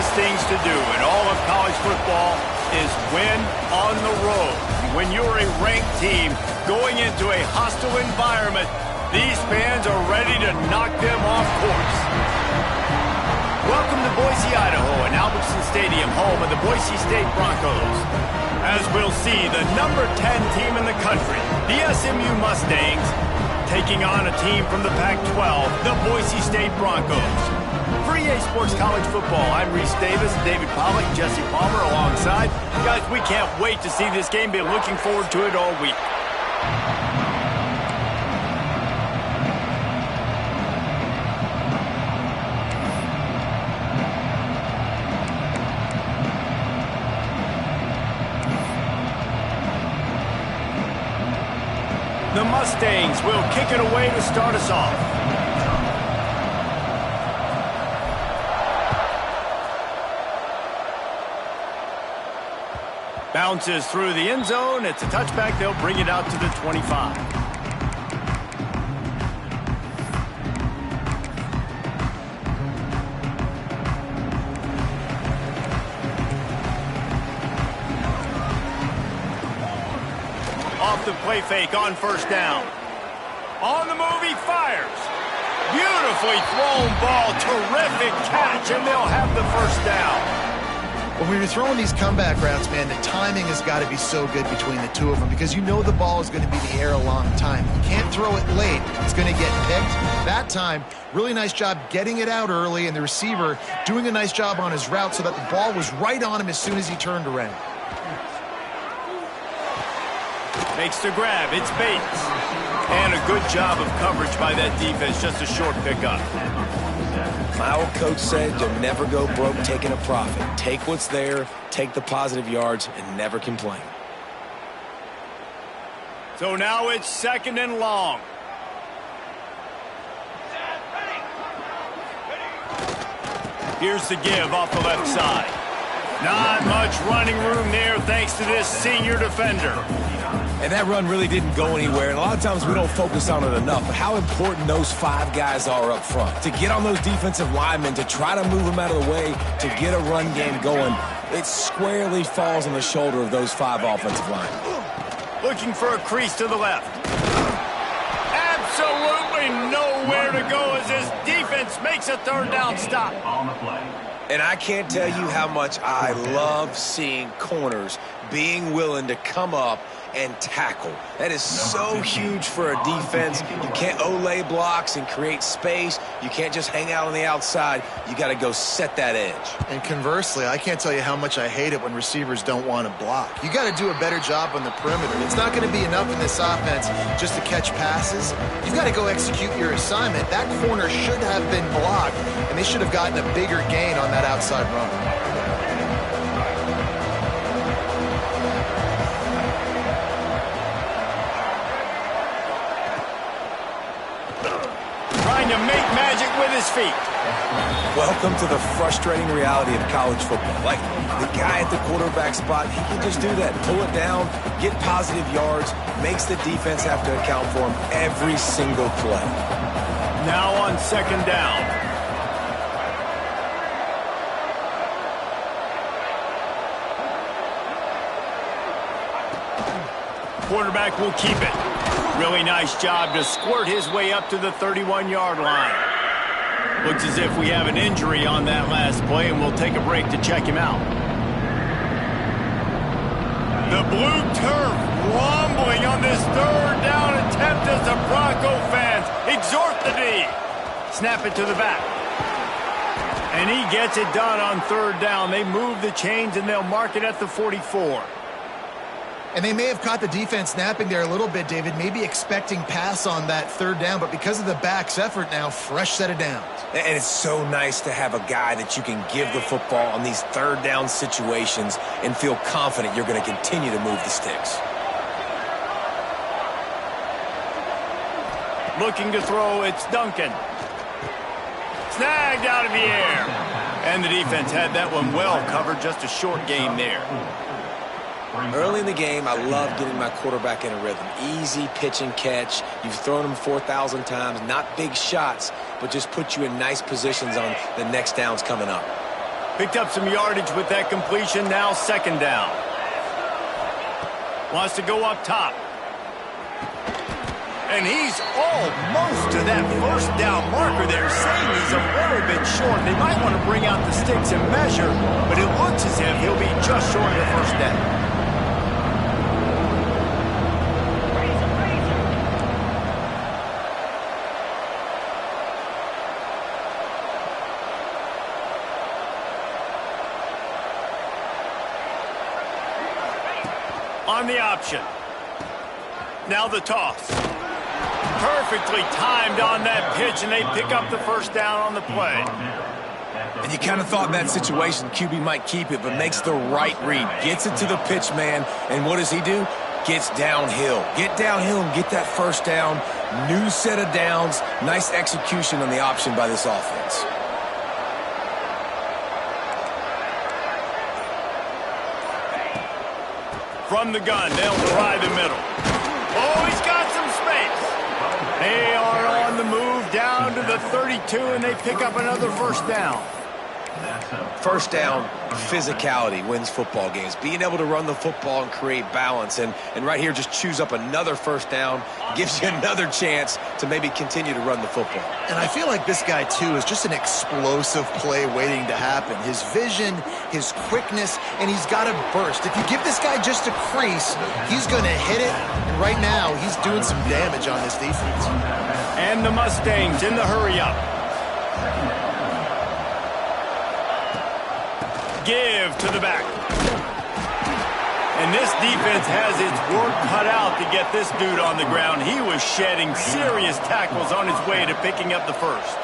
hardest things to do in all of college football is win on the road. When you're a ranked team going into a hostile environment, these fans are ready to knock them off course. Welcome to Boise, Idaho, and Albertson Stadium, home of the Boise State Broncos. As we'll see, the number 10 team in the country, the SMU Mustangs, taking on a team from the Pac-12, the Boise State Broncos. For EA Sports College Football, I'm Reese Davis, David Pollack, Jesse Palmer alongside. Guys, we can't wait to see this game. Been looking forward to it all week. The Mustangs will kick it away to start us off. Bounces through the end zone. It's a touchback. They'll bring it out to the 25. Off the play fake on first down. On the move, he fires. Beautifully thrown ball. Terrific catch, and they'll have the first down. Well, when you're throwing these comeback routes, man, the timing has got to be so good between the two of them because you know the ball is going to be in the air a long time. You can't throw it late. It's going to get picked. That time, really nice job getting it out early, and the receiver doing a nice job on his route so that the ball was right on him as soon as he turned around. Makes the grab. It's Bates. And a good job of coverage by that defense. Just a short pickup. My old coach said you'll never go broke taking a profit. Take what's there, take the positive yards, and never complain. So now it's second and long. Here's the give off the left side. Not much running room there thanks to this senior defender. And that run really didn't go anywhere, and a lot of times we don't focus on it enough, but how important those five guys are up front. To get on those defensive linemen, to try to move them out of the way, to get a run game going, it squarely falls on the shoulder of those five offensive linemen. Looking for a crease to the left. Absolutely nowhere to go as this defense makes a third down stop. On the play. And I can't tell you how much I love seeing corners being willing to come up and tackle. That is so huge for a defense. You can't Olay blocks and create space. You can't just hang out on the outside. You got to go set that edge. And conversely, I can't tell you how much I hate it when receivers don't want to block. You got to do a better job on the perimeter. It's not going to be enough in this offense just to catch passes. You've got to go execute your assignment. That corner should have been blocked, and they should have gotten a bigger gain on that outside run. Trying to make magic with his feet. Welcome to the frustrating reality of college football. Like, the guy at the quarterback spot, he can just do that. Pull it down, get positive yards, makes the defense have to account for him every single play. Now on second down. Quarterback will keep it. Really nice job to squirt his way up to the 31-yard line. Looks as if we have an injury on that last play, and we'll take a break to check him out. The blue turf rumbling on this third down attempt as the Bronco fans exhort the D. Snap it to the back. And he gets it done on third down. They move the chains, and they'll mark it at the 44. And they may have caught the defense napping there a little bit, David, maybe expecting pass on that third down, but because of the back's effort now, fresh set of downs. And it's so nice to have a guy that you can give the football on these third down situations and feel confident you're going to continue to move the sticks. Looking to throw, it's Duncan. Snagged out of the air. And the defense had that one well covered, just a short gain there. Early in the game, I love getting my quarterback in a rhythm. Easy pitch and catch. You've thrown him 4,000 times. Not big shots, but just put you in nice positions on the next downs coming up. Picked up some yardage with that completion, now second down. Wants to go up top. And he's almost to that first down marker there, saying he's a little bit short. They might want to bring out the sticks and measure, but it looks as if he'll be just short of the first down. On the option. Now the toss. Perfectly timed on that pitch, and they pick up the first down on the play. And you kind of thought in that situation QB might keep it, but makes the right read. Gets it to the pitch man, and what does he do? Gets downhill. Get downhill and get that first down. New set of downs. Nice execution on the option by this offense. From the gun, they'll try the middle. Oh, he's got some space. They are on the move down to the 32, and they pick up another first down. First down, physicality wins football games. Being able to run the football and create balance. And right here, just choose up another first down. Gives you another chance to maybe continue to run the football. And I feel like this guy, too, is just an explosive play waiting to happen. His vision, his quickness, and he's got to burst. If you give this guy just a crease, he's going to hit it. And right now, he's doing some damage on this defense. And the Mustangs in the hurry-up. Give to the back. And this defense has its work cut out to get this dude on the ground. He was shedding serious tackles on his way to picking up the first.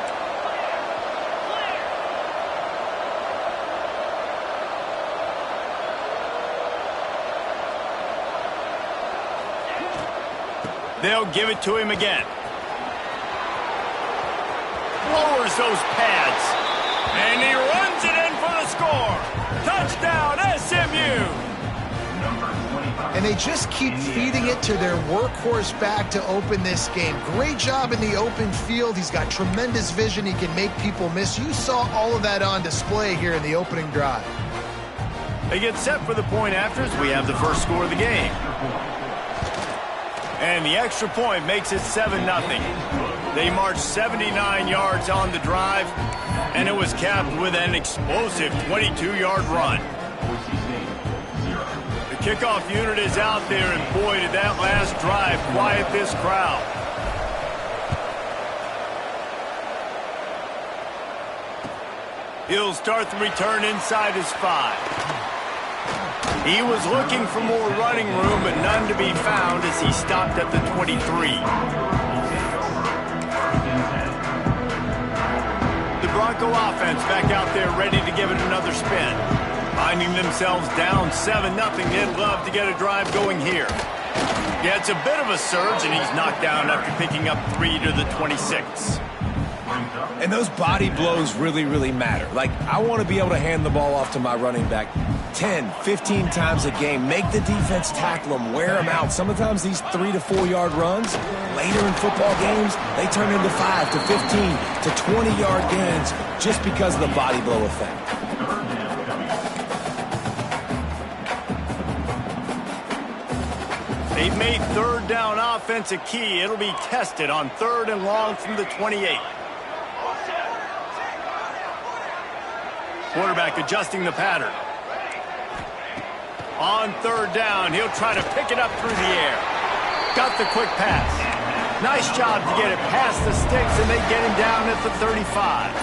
They'll give it to him again. Lowers those pads. And he runs it in for the score. Touchdown, SMU. And they just keep feeding it to their workhorse back to open this game. Great job in the open field. He's got tremendous vision. He can make people miss. You saw all of that on display here in the opening drive. They get set for the point afters. We have the first score of the game. And the extra point makes it 7-0. They marched 79 yards on the drive, and it was capped with an explosive 22-yard run. The kickoff unit is out there, and boy, did that last drive quiet this crowd. He'll start the return inside his 5. He was looking for more running room, but none to be found as he stopped at the 23. The Bronco offense back out there ready to give it another spin. Finding themselves down 7-0, they'd love to get a drive going here. Yeah, it's a bit of a surge, and he's knocked down after picking up 3 to the 26. And those body blows really, really matter. Like, I want to be able to hand the ball off to my running back 10, 15 times a game. Make the defense tackle them, wear them out. Sometimes these 3 to 4 yard runs, later in football games, they turn into 5 to 15 to 20-yard gains just because of the body blow effect. They've made third down offense a key. It'll be tested on 3rd and long from the 28. Quarterback adjusting the pattern. On 3rd down, he'll try to pick it up through the air. Got the quick pass. Nice job to get it past the sticks, and they get him down at the 35.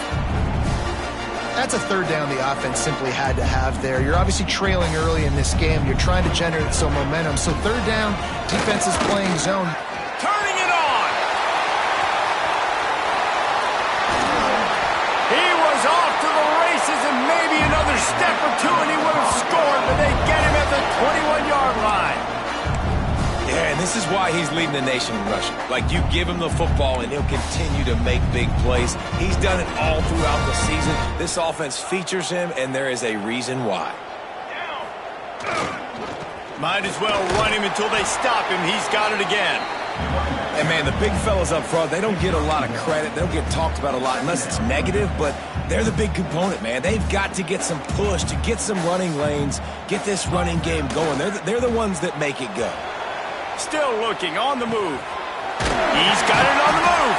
That's a 3rd down the offense simply had to have there. You're obviously trailing early in this game. You're trying to generate some momentum. So 3rd down, defense is playing zone. Turning it on. He was off to the races, and maybe another step or two, and he would have scored, but they get him at the 21-yard line. Yeah, and this is why he's leading the nation in rushing. Like, you give him the football, and he'll continue to make big plays. He's done it all throughout the season. This offense features him, and there is a reason why. Might as well run him until they stop him. He's got it again. And man, the big fellas up front, they don't get a lot of credit. They don't get talked about a lot unless it's negative, but they're the big component, man. They've got to get some push, to get some running lanes, get this running game going. They're the ones that make it go. Still looking on the move. He's got it on the move.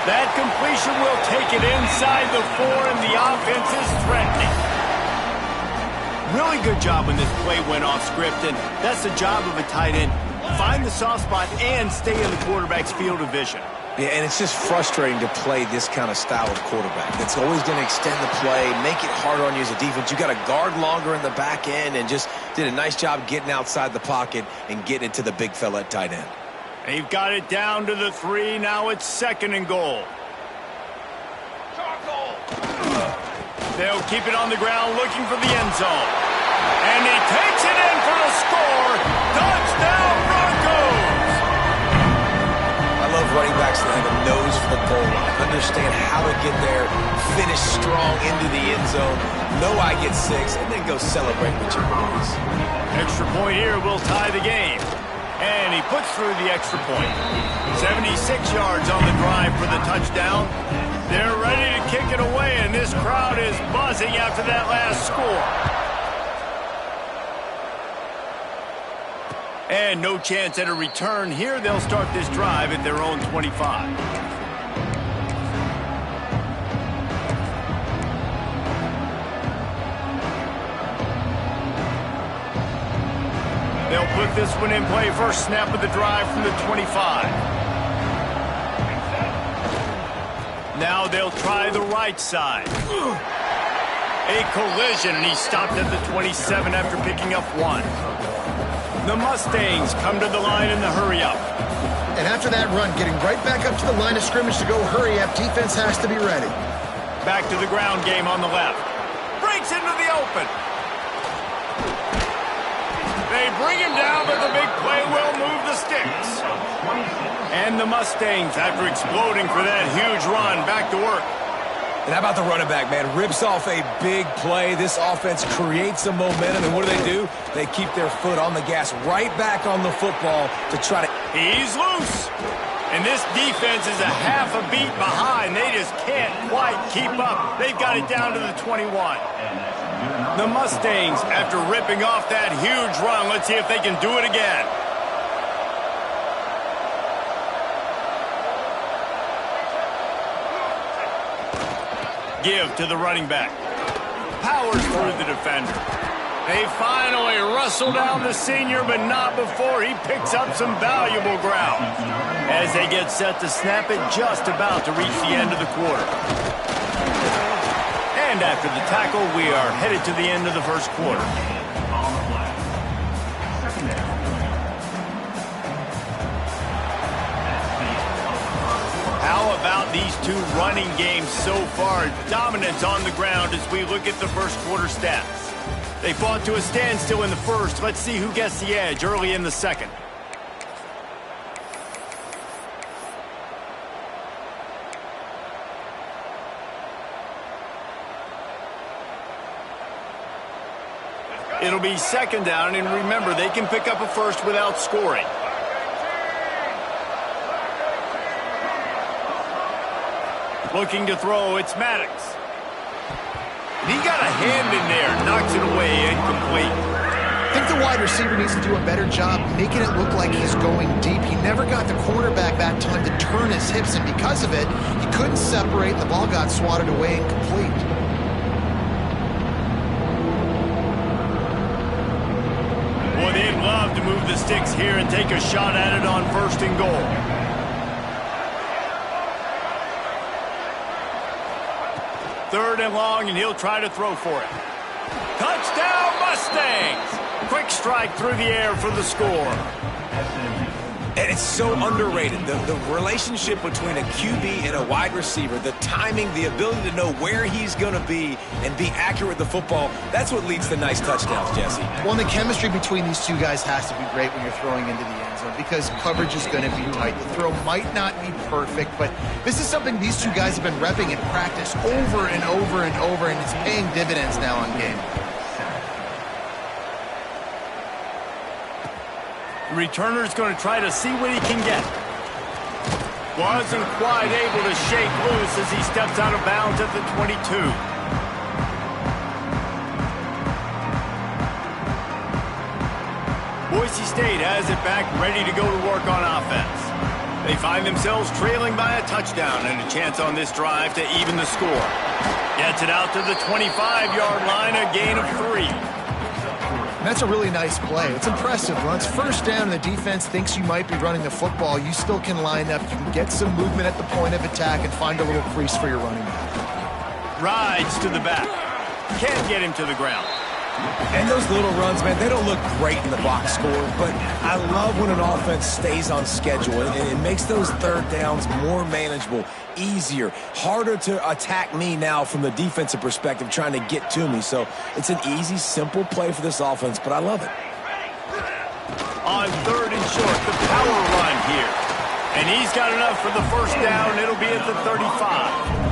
That completion will take it inside the 4, and the offense is threatening. Really good job when this play went off script, and that's the job of a tight end. Find the soft spot and stay in the quarterback's field of vision. Yeah, and it's just frustrating to play this kind of style of quarterback. It's always going to extend the play, make it harder on you as a defense. You got to guard longer in the back end, and just did a nice job getting outside the pocket and getting it to the big fella at tight end. They've got it down to the 3. Now it's 2nd and goal. They'll keep it on the ground looking for the end zone. And he takes it in for the score. Touchdown, Broncos! I love running backs that have a nose for the goal line. Understand how to get there, finish strong into the end zone, know I get 6, and then go celebrate with your boys. Extra point here will tie the game. And he puts through the extra point. 76 yards on the drive for the touchdown. They're ready to kick it away, and this crowd is buzzing after that last score. And no chance at a return here. They'll start this drive at their own 25. They'll put this one in play. First snap of the drive from the 25. Now they'll try the right side. A collision, and he stopped at the 27 after picking up 1. The Mustangs come to the line in the hurry-up. And after that run, getting right back up to the line of scrimmage to go hurry-up, defense has to be ready. Back to the ground game on the left. Breaks into the open. They bring him down, but the big play will move the sticks. And the Mustangs, after exploding for that huge run, back to work. And how about the running back, man? Rips off a big play. This offense creates some momentum, and what do? They keep their foot on the gas, right back on the football to try to... He's loose. And this defense is a half a beat behind. They just can't quite keep up. They've got it down to the 21. The Mustangs, after ripping off that huge run, let's see if they can do it again. Give to the running back. Powers through the defender. They finally wrestle down the senior, but not before he picks up some valuable ground. As they get set to snap it, just about to reach the end of the quarter. And after the tackle, we are headed to the end of the first quarter. How about these two running games so far? Dominance on the ground as we look at the first quarter stats. They fought to a standstill in the first. Let's see who gets the edge early in the second. It'll be second down, and remember, they can pick up a first without scoring. Looking to throw, it's Maddox. He got a hand in there, knocks it away, incomplete. I think the wide receiver needs to do a better job making it look like he's going deep. He never got the quarterback that time to turn his hips, and because of it, he couldn't separate, and the ball got swatted away incomplete. Boy, they'd love to move the sticks here and take a shot at it on first and goal. Third and long, and he'll try to throw for it. Touchdown, Mustangs! Quick strike through the air for the score. And it's so underrated. The relationship between a QB and a wide receiver, the timing, the ability to know where he's going to be and be accurate with the football, that's what leads to nice touchdowns, Jesse. Well, and the chemistry between these two guys has to be great when you're throwing into the end zone because coverage is going to be tight. The throw might not be perfect, but this is something these two guys have been repping in practice over and over and over, and it's paying dividends now on game. The returner's going to try to see what he can get. Wasn't quite able to shake loose as he steps out of bounds at the 22. Boise State has it back, ready to go to work on offense. They find themselves trailing by a touchdown and a chance on this drive to even the score. Gets it out to the 25-yard line, a gain of 3. That's a really nice play. It's impressive. Once first down and the defense thinks you might be running the football, you still can line up. You can get some movement at the point of attack and find a little crease for your running back. Rides to the back. Can't get him to the ground. And those little runs, man, they don't look great in the box score, but I love when an offense stays on schedule, and it makes those third downs more manageable, easier, harder to attack me now from the defensive perspective trying to get to me. So it's an easy, simple play for this offense, but I love it. On 3rd and short, the power run here. And he's got enough for the first down. It'll be at the 35.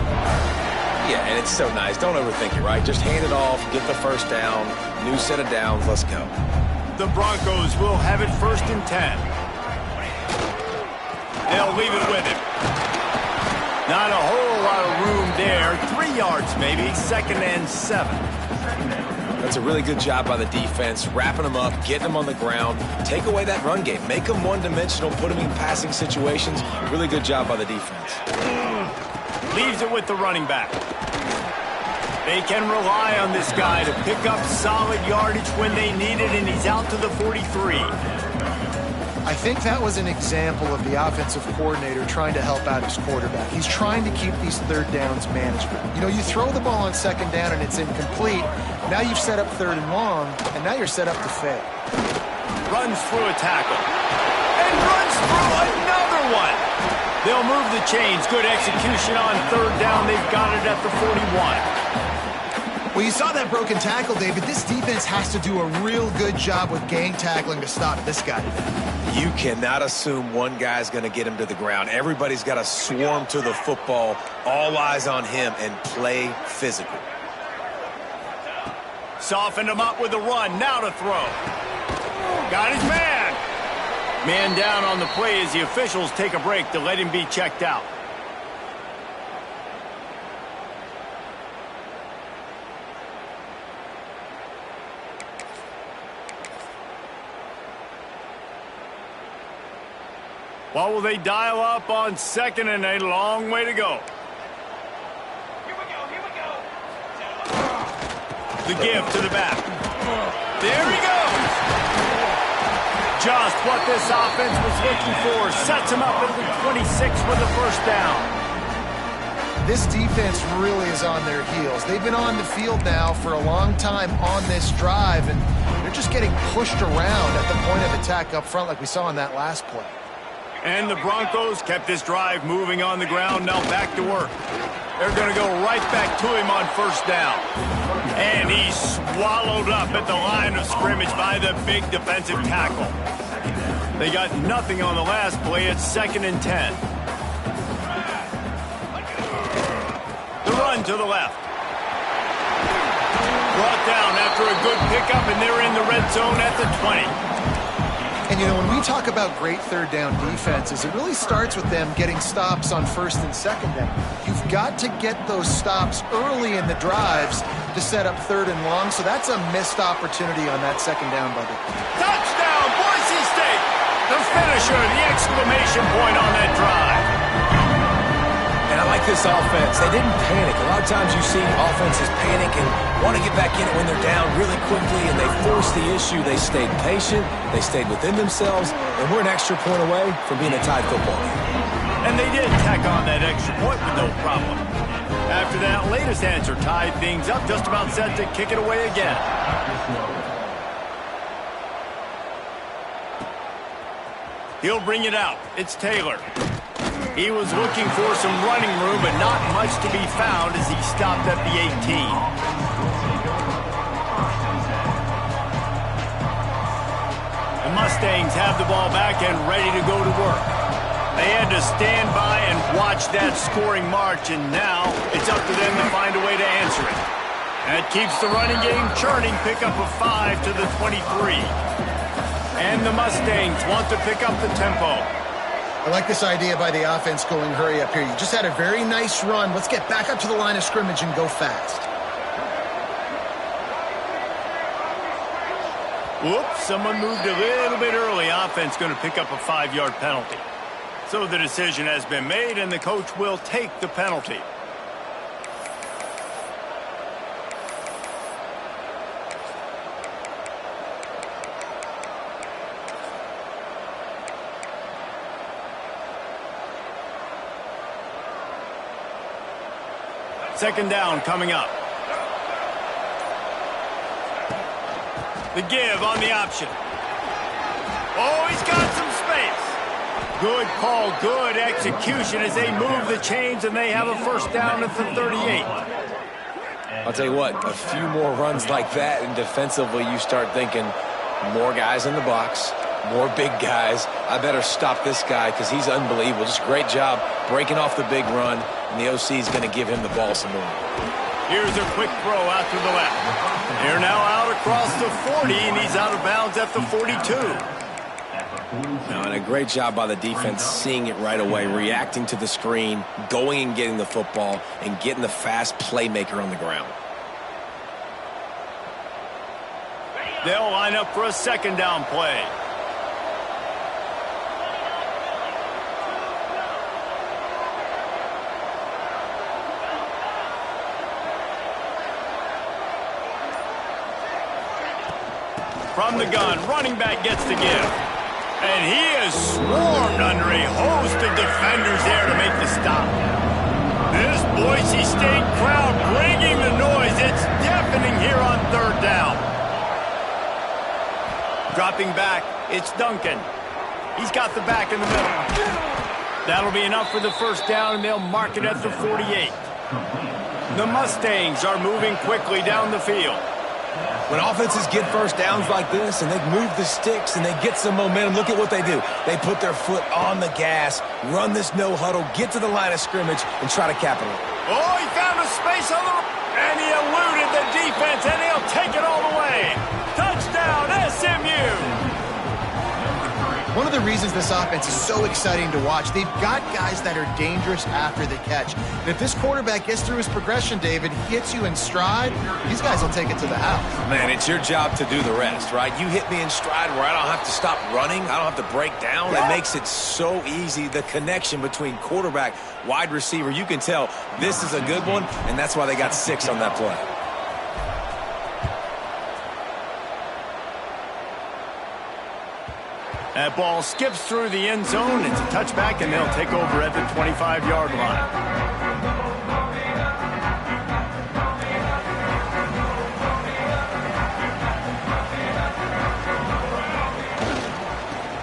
Yeah, and it's so nice. Don't overthink it, right? Just hand it off, get the first down, new set of downs, let's go. The Broncos will have it 1st and 10. They'll leave it with him. Not a whole lot of room there. 3 yards maybe, 2nd and 7. That's a really good job by the defense, wrapping them up, getting them on the ground, take away that run game, make them one-dimensional, put them in passing situations. Really good job by the defense. Leaves it with the running back. They can rely on this guy to pick up solid yardage when they need it, and he's out to the 43. I think that was an example of the offensive coordinator trying to help out his quarterback. He's trying to keep these third downs manageable. You know, you throw the ball on 2nd down and it's incomplete. Now you've set up 3rd and long, and now you're set up to fail. Runs through a tackle. And runs through another one. They'll move the chains. Good execution on 3rd down. They've got it at the 41. Well, you saw that broken tackle, David. This defense has to do a real good job with gang tackling to stop this guy today. You cannot assume one guy's going to get him to the ground. Everybody's got to swarm to the football, all eyes on him, and play physical. Softened him up with a run. Now to throw. Got his man. Man down on the play as the officials take a break to let him be checked out. What will they dial up on 2nd and a long way to go? Here we go. The give to the back. There he goes. Just what this offense was looking for. Sets him up at the 26 with the first down. This defense really is on their heels. They've been on the field now for a long time on this drive, and they're just getting pushed around at the point of attack up front like we saw in that last play. And the Broncos kept this drive moving on the ground. Now back to work. They're going to go right back to him on 1st down. And he's swallowed up at the line of scrimmage by the big defensive tackle. They got nothing on the last play. It's 2nd and 10. The run to the left. Brought down after a good pickup, and they're in the red zone at the 20. And, you know, when we talk about great 3rd down defenses, it really starts with them getting stops on 1st and 2nd down. You've got to get those stops early in the drives to set up 3rd and long, so that's a missed opportunity on that 2nd down, buddy. Touchdown, Boise State! The finisher, the exclamation point on that drive. And I like this offense. They didn't panic. A lot of times you see offenses panic and want to get back in it when they're down really quickly, and they forced the issue. They stayed patient. They stayed within themselves, and we're an extra point away from being a tied football game. And they did tack on that extra point with no problem. After that latest answer tied things up, just about set to kick it away again. He'll bring it out. It's Taylor. He was looking for some running room, but not much to be found as he stopped at the 18. The Mustangs have the ball back and ready to go to work. They had to stand by and watch that scoring march, and now it's up to them to find a way to answer it. That keeps the running game churning. Pick up a 5 to the 23. And the Mustangs want to pick up the tempo. I like this idea by the offense going hurry up here. You just had a very nice run. Let's get back up to the line of scrimmage and go fast. Whoops, someone moved a little bit early. Offense going to pick up a 5-yard penalty. So the decision has been made, and the coach will take the penalty. Second down coming up. The give on the option. Oh, he's got some space. Good call, good execution as they move the chains, and they have a first down at the 38. I'll tell you what, a few more runs like that, and defensively you start thinking more guys in the box, more big guys. I better stop this guy because he's unbelievable. Just a great job breaking off the big run, and the OC is going to give him the ball some more. Here's a quick throw out to the left. They're now out across the 40, and he's out of bounds at the 42. And a great job by the defense seeing it right away, reacting to the screen, going and getting the football, and getting the fast playmaker on the ground. They'll line up for a second down play. From the gun, running back gets the give. And he is swarmed under a host of defenders there to make the stop. This Boise State crowd bringing the noise. It's deafening here on third down. Dropping back, it's Duncan. He's got the back in the middle. That'll be enough for the first down, and they'll mark it at the 48. The Mustangs are moving quickly down the field. When offenses get first downs like this and they move the sticks and they get some momentum, look at what they do. They put their foot on the gas, run this no huddle, get to the line of scrimmage, and try to capitalize. Oh, he found a space on the... And he eluded the defense, and he'll take it all the way. Touchdown, SMU! One of the reasons this offense is so exciting to watch, they've got guys that are dangerous after the catch. And if this quarterback gets through his progression, David, hits you in stride, these guys will take it to the house. Man, it's your job to do the rest, right? You hit me in stride where I don't have to stop running. I don't have to break down. It makes it so easy, the connection between quarterback, wide receiver. You can tell this is a good one, and that's why they got 6 on that play. That ball skips through the end zone. It's a touchback, and they'll take over at the 25-yard line.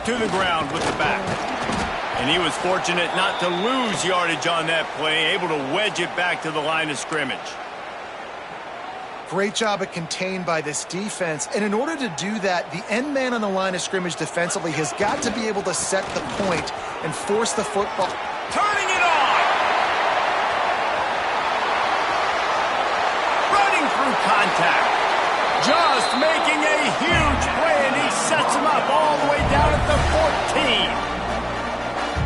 To the ground with the back. And he was fortunate not to lose yardage on that play, able to wedge it back to the line of scrimmage. Great job at contained by this defense. And in order to do that, the end man on the line of scrimmage defensively has got to be able to set the point and force the football. Turning it on! Running through contact. Just making a huge play, and he sets him up all the way down at the 14.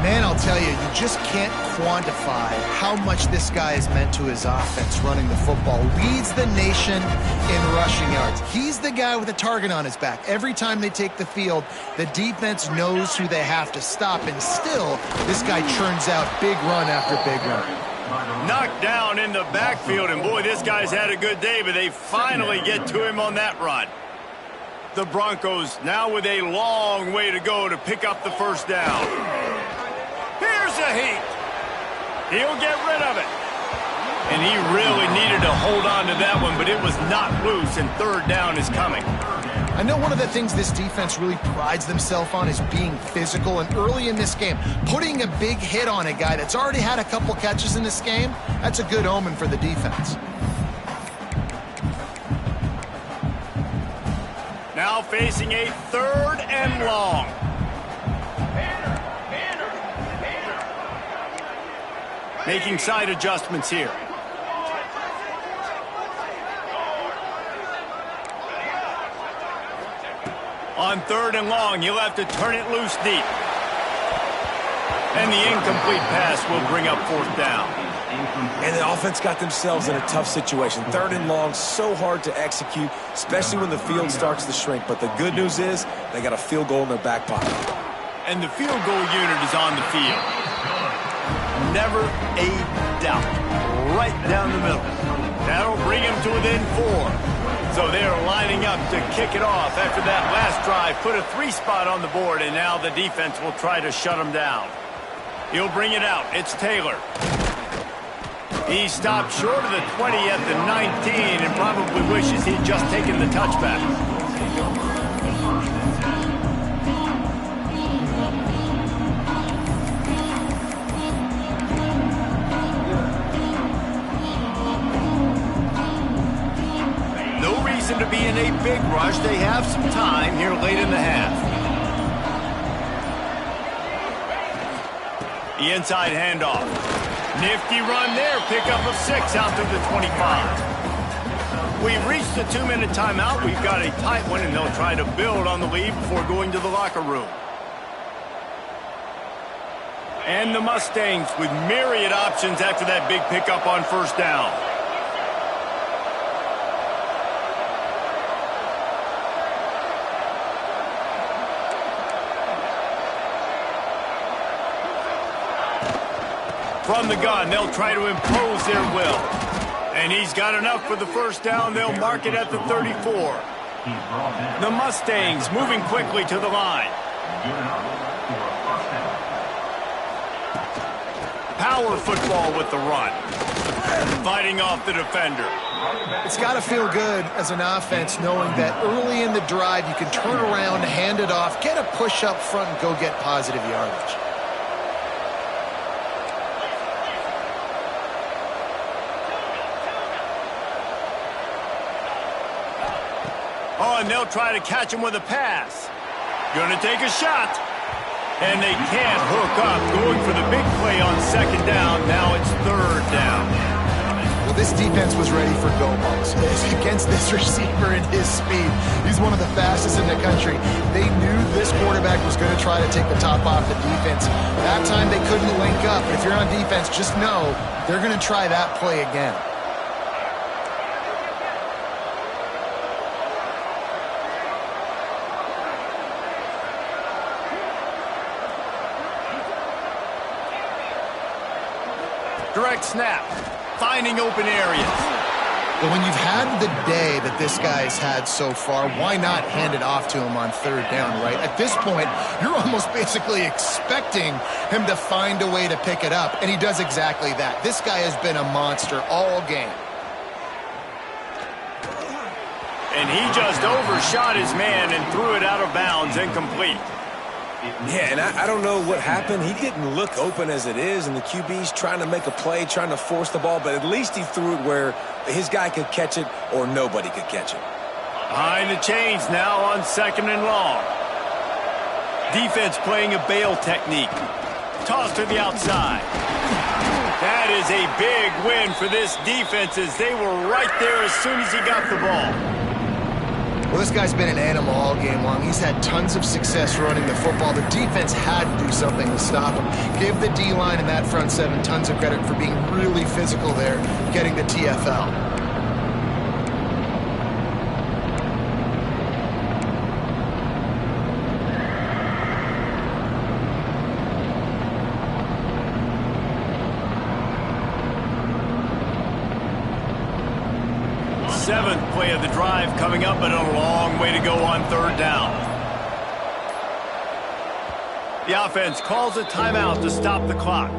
Man, I'll tell you, you just can't quantify how much this guy has meant to his offense running the football. Leads the nation in rushing yards. He's the guy with a target on his back. Every time they take the field, the defense knows who they have to stop, and still, this guy churns out big run after big run. Knocked down in the backfield, and boy, this guy's had a good day, but they finally get to him on that run. The Broncos now with a long way to go to pick up the first down. Here's a heat. He'll get rid of it. And he really needed to hold on to that one, but it was not loose, and third down is coming. I know one of the things this defense really prides themselves on is being physical, and early in this game, putting a big hit on a guy that's already had a couple catches in this game, that's a good omen for the defense. Now facing a third and long. Making side adjustments here. On third and long, you'll have to turn it loose deep. And the incomplete pass will bring up 4th down. And the offense got themselves in a tough situation. 3rd and long, so hard to execute, especially when the field starts to shrink. But the good news is they got a field goal in their back pocket. And the field goal unit is on the field. Never a doubt. Right down the middle. That'll bring him to within 4. So they're lining up to kick it off after that last drive. Put a 3-spot on the board, and now the defense will try to shut him down. He'll bring it out. It's Taylor. He stopped short of the 20 at the 19 and probably wishes he'd just taken the touchback. No reason to be in a big rush. They have some time here late in the half. The inside handoff. Nifty run there. Pickup of 6 out to the 25. We've reached the 2-minute timeout. We've got a tight one, and they'll try to build on the lead before going to the locker room. And the Mustangs with myriad options after that big pickup on 1st down. From the gun, they'll try to impose their will. And he's got enough for the 1st down. They'll mark it at the 34. The Mustangs moving quickly to the line. Power football with the run. Fighting off the defender. It's got to feel good as an offense knowing that early in the drive you can turn around, hand it off, get a push up front, and go get positive yardage. Oh, and they'll try to catch him with a pass. Gonna take a shot. And they can't hook up. Going for the big play on 2nd down. Now it's 3rd down. Well, this defense was ready for go balls. Against this receiver and his speed. He's one of the fastest in the country. They knew this quarterback was going to try to take the top off the defense. That time they couldn't link up. But if you're on defense, just know they're going to try that play again. Direct snap, finding open areas. But when you've had the day that this guy's had so far, why not hand it off to him on 3rd down, right? At this point, you're almost basically expecting him to find a way to pick it up, and he does exactly that. This guy has been a monster all game. And he just overshot his man and threw it out of bounds, incomplete. Yeah, and I don't know what happened. He didn't look open as it is, and the QB's trying to make a play, trying to force the ball, but at least he threw it where his guy could catch it or nobody could catch it. Behind the chains now on 2nd and long. Defense playing a bail technique. Toss to the outside. That is a big win for this defense as they were right there as soon as he got the ball. Well, this guy's been an animal all game long. He's had tons of success running the football. The defense had to do something to stop him. Give the D-line and that front 7 tons of credit for being really physical there, getting the TFL. Seventh play of the drive coming up, but a long way to go on 3rd down. The offense calls a timeout to stop the clock.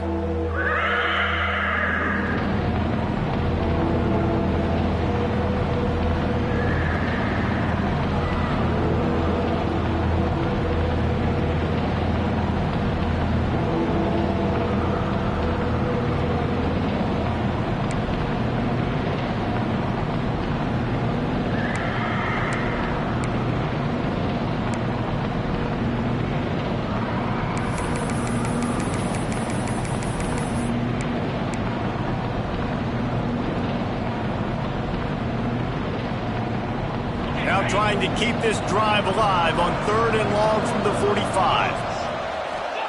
Trying to keep this drive alive on 3rd and long from the 45.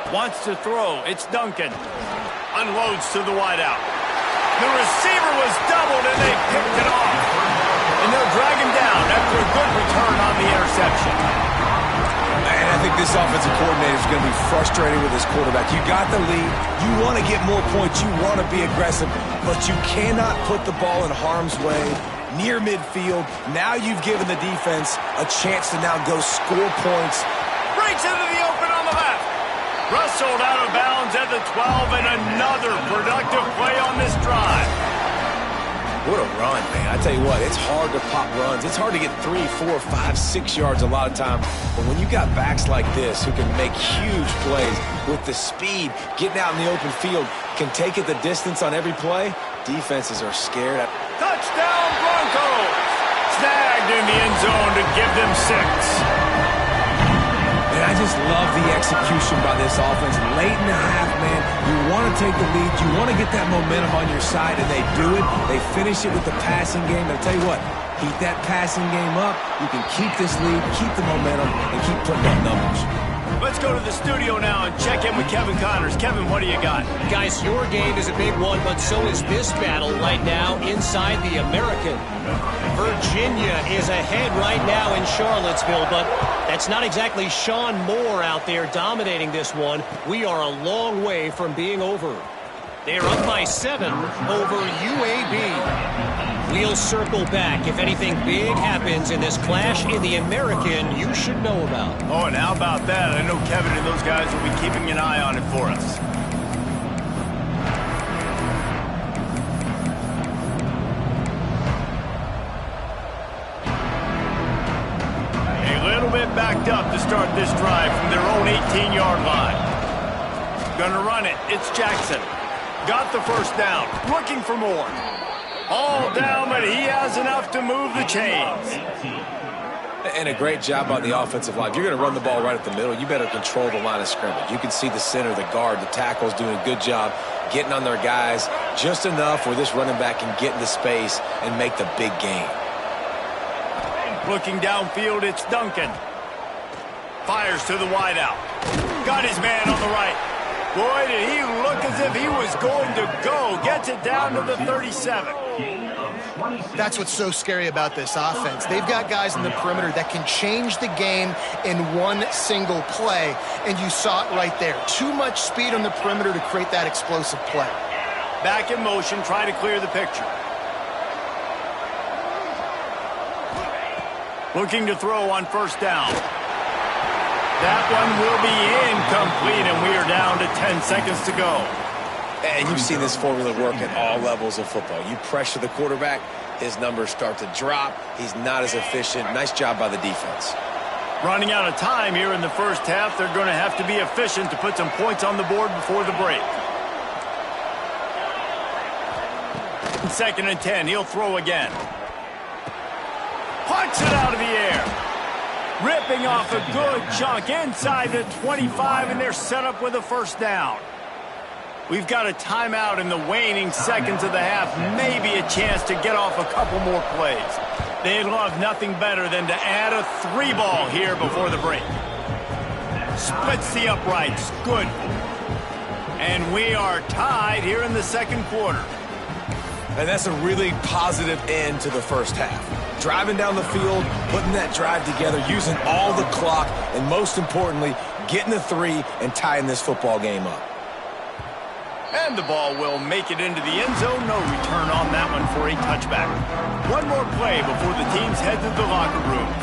Wants to throw. It's Duncan. Unloads to the wideout. The receiver was doubled, and they picked it off. And they'll drag him down after a good return on the interception. Man, I think this offensive coordinator is going to be frustrated with his quarterback. You got the lead. You want to get more points. You want to be aggressive. But you cannot put the ball in harm's way near midfield. Now you've given the defense a chance to now go score points. Breaks into the open on the left. Rustled out of bounds at the 12, and another productive play on this drive. What a run, man. I tell you what, it's hard to pop runs. It's hard to get 3, 4, 5, 6 yards a lot of time. But when you got backs like this who can make huge plays with the speed, getting out in the open field, can take it the distance on every play, defenses are scared. Touchdown Broncos! Snagged in the end zone to give them 6. And I just love the execution by this offense. Late in the half, man, you want to take the lead. You want to get that momentum on your side, and they do it. They finish it with the passing game. I'll tell you what, keep that passing game up. You can keep this lead, keep the momentum, and keep putting up numbers. Let's go to the studio now and check in with Kevin Connors. Kevin, what do you got? Guys, your game is a big one, but so is this battle right now inside the American. Virginia is ahead right now in Charlottesville, but that's not exactly Sean Moore out there dominating this one. We are a long way from being over. They're up by 7 over UAB. We'll circle back if anything big happens in this clash in the American you should know about. Oh, and how about that? I know Kevin and those guys will be keeping an eye on it for us. A little bit backed up to start this drive from their own 18-yard line. Gonna run it. It's Jackson. Got the first down. Looking for more. All down, but he has enough to move the chains. And a great job on the offensive line. If you're going to run the ball right at the middle, you better control the line of scrimmage. You can see the center, the guard, the tackles doing a good job getting on their guys just enough where this running back can get into space and make the big gain. Looking downfield, it's Duncan. Fires to the wideout. Got his man on the right. Boy, did he look as if he was going to go. Gets it down to the 37. That's what's so scary about this offense. They've got guys in the perimeter that can change the game in one single play, and you saw it right there. Too much speed on the perimeter to create that explosive play. Back in motion, try to clear the picture. Looking to throw on first down. That one will be incomplete, and we are down to 10 seconds to go. And you've seen this formula work at all levels of football. You pressure the quarterback, his numbers start to drop. He's not as efficient. Nice job by the defense. Running out of time here in the first half. They're going to have to be efficient to put some points on the board before the break. 2nd and 10. He'll throw again. Punts it out of the air. Ripping off a good chunk inside the 25, and they're set up with a first down. We've got a timeout in the waning seconds of the half, maybe a chance to get off a couple more plays. They'd love nothing better than to add a 3-ball here before the break. Splits the uprights. Good. And we are tied here in the second quarter. And that's a really positive end to the first half. Driving down the field, putting that drive together, using all the clock, and most importantly, getting the 3 and tying this football game up. And the ball will make it into the end zone. No return on that one for a touchback. One more play before the teams head to the locker rooms.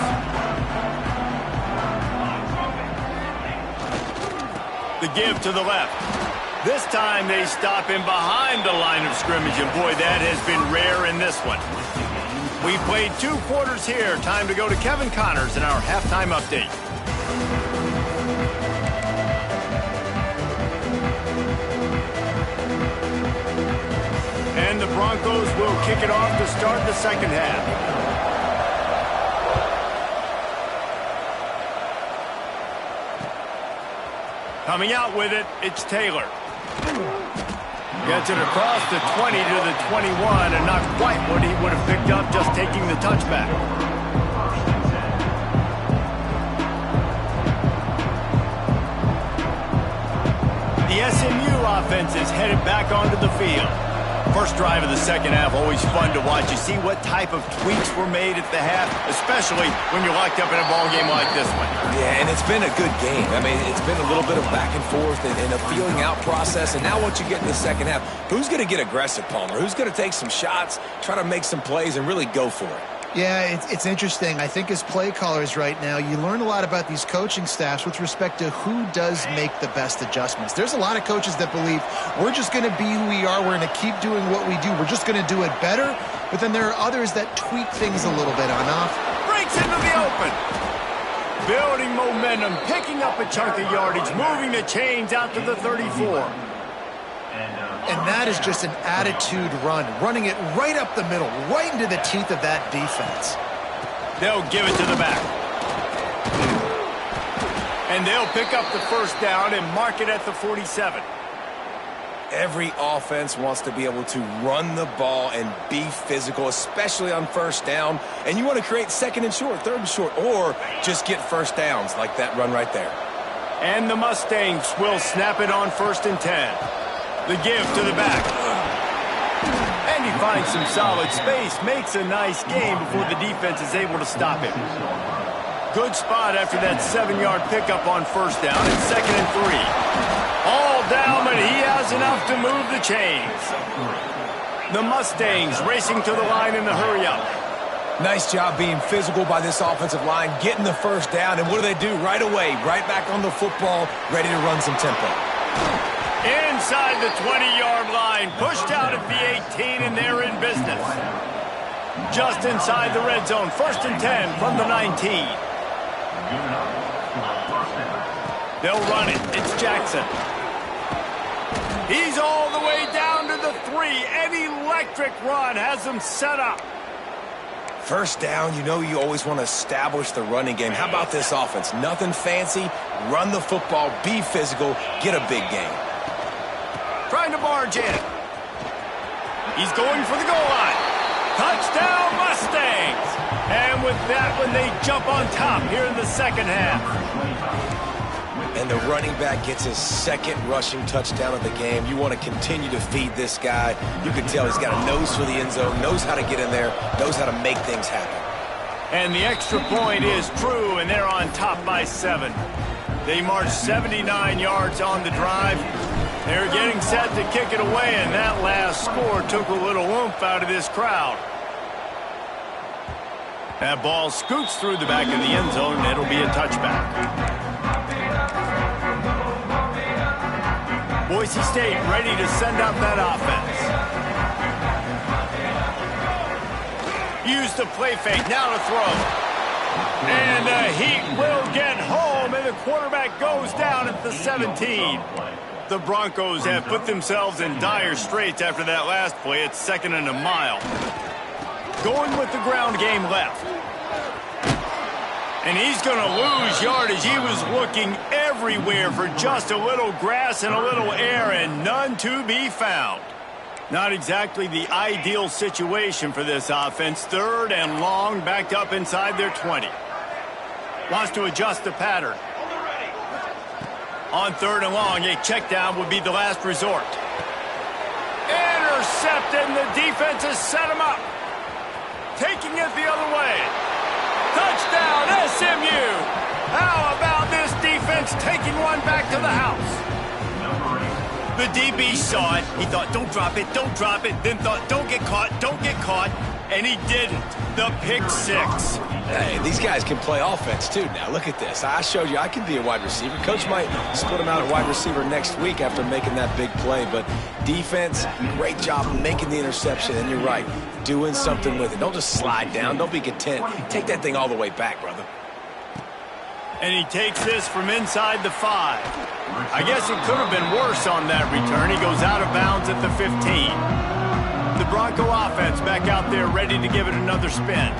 The give to the left. This time they stop him behind the line of scrimmage, and boy, that has been rare in this one. We played 2 quarters here. Time to go to Kevin Connors in our halftime update. And the Broncos will kick it off to start the second half. Coming out with it, it's Taylor. Gets it across the 20 to the 21, and not quite what he would have picked up just taking the touchback. the SMU offense is headed back onto the field. First drive of the second half, always fun to watch. You see what type of tweaks were made at the half, especially when you're locked up in a ball game like this one. Yeah, and it's been a good game. I mean, it's been a little bit of back and forth and a feeling out process. And now once you get in the second half, who's going to get aggressive, Palmer? Who's going to take some shots, try to make some plays, and really go for it? Yeah, it's interesting. I think as play callers right now, you learn a lot about these coaching staffs with respect to who does make the best adjustments. There's a lot of coaches that believe we're just going to be who we are. We're going to keep doing what we do. We're just going to do it better. But then there are others that tweak things a little bit on off. Breaks into the open. Building momentum, picking up a chunk of yardage, moving the chains out to the 34. And that is just an attitude run, running it right up the middle, right into the teeth of that defense. They'll give it to the back. And they'll pick up the first down and mark it at the 47. Every offense wants to be able to run the ball and be physical, especially on first down. And you want to create second and short, third and short, or just get first downs like that run right there. And the Mustangs will snap it on 1st and 10. The give to the back. And he finds some solid space, makes a nice game before the defense is able to stop him. Good spot after that 7-yard pickup on first down. It's 2nd and 3. All down, but he has enough to move the chains. The Mustangs racing to the line in the hurry-up. Nice job being physical by this offensive line, getting the first down, and what do? Right away, right back on the football, ready to run some tempo. Inside the 20-yard line, pushed out at the 18, and they're in business. Just inside the red zone, 1st and 10 from the 19. They'll run it. It's Jackson. He's all the way down to the 3. An electric run has them set up. First down, you know you always want to establish the running game. How about this offense? Nothing fancy. Run the football, be physical, get a big game. Trying to barge in. He's going for the goal line. Touchdown, Mustangs! And with that one, they jump on top here in the second half. And the running back gets his 2nd rushing touchdown of the game. You want to continue to feed this guy. You can tell he's got a nose for the end zone, knows how to get in there, knows how to make things happen. And the extra point is true, and they're on top by 7. They marched 79 yards on the drive. They're getting set to kick it away, and that last score took a little oomph out of this crowd. That ball scoots through the back of the end zone, and it'll be a touchback. Boise State ready to send out that offense. Use the play fake, now to throw. And the Heat will get home, and the quarterback goes down at the 17. The Broncos have put themselves in dire straits after that last play. It's 2nd and a mile. Going with the ground game left. And he's going to lose yardage. He was looking everywhere for just a little grass and a little air, and none to be found. Not exactly the ideal situation for this offense. 3rd and long, backed up inside their 20. Wants to adjust the pattern. On 3rd and long, a check down would be the last resort. Intercepted, and the defense has set him up. Taking it the other way. Touchdown, SMU! How about this defense taking one back to the house? The DB saw it. He thought, don't drop it, don't drop it. Then thought, don't get caught. And he didn't. The pick 6. Hey, these guys can play offense, too. Now, look at this. I showed you I can be a wide receiver. Coach might split him out at wide receiver next week after making that big play. But defense, great job making the interception. And you're right, doing something with it. Don't just slide down. Don't be content. Take that thing all the way back, brother. And he takes this from inside the 5. I guess it could have been worse on that return. He goes out of bounds at the 15. The Bronco offense back out there ready to give it another spin.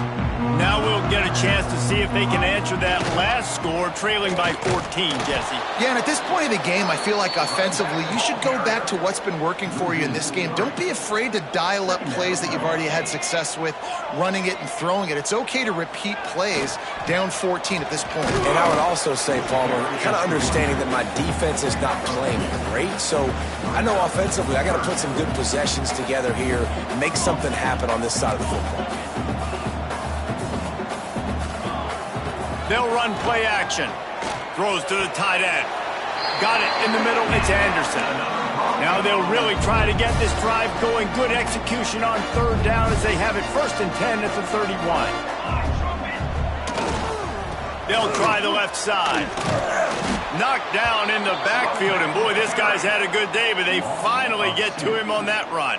Now we'll get a chance to see if they can answer that last score, trailing by 14, Jesse. Yeah, and at this point of the game, I feel like offensively, you should go back to what's been working for you in this game. Don't be afraid to dial up plays that you've already had success with, running it and throwing it. It's okay to repeat plays down 14 at this point. And I would also say, Palmer, kind of understanding that my defense is not playing great, so I know offensively I got to put some good possessions together here and make something happen on this side of the football. They'll run play action. Throws to the tight end. Got it in the middle. It's Anderson. Now they'll really try to get this drive going. Good execution on third down as they have it 1st and 10 at the 31. They'll try the left side. Knocked down in the backfield. And boy, this guy's had a good day, but they finally get to him on that run.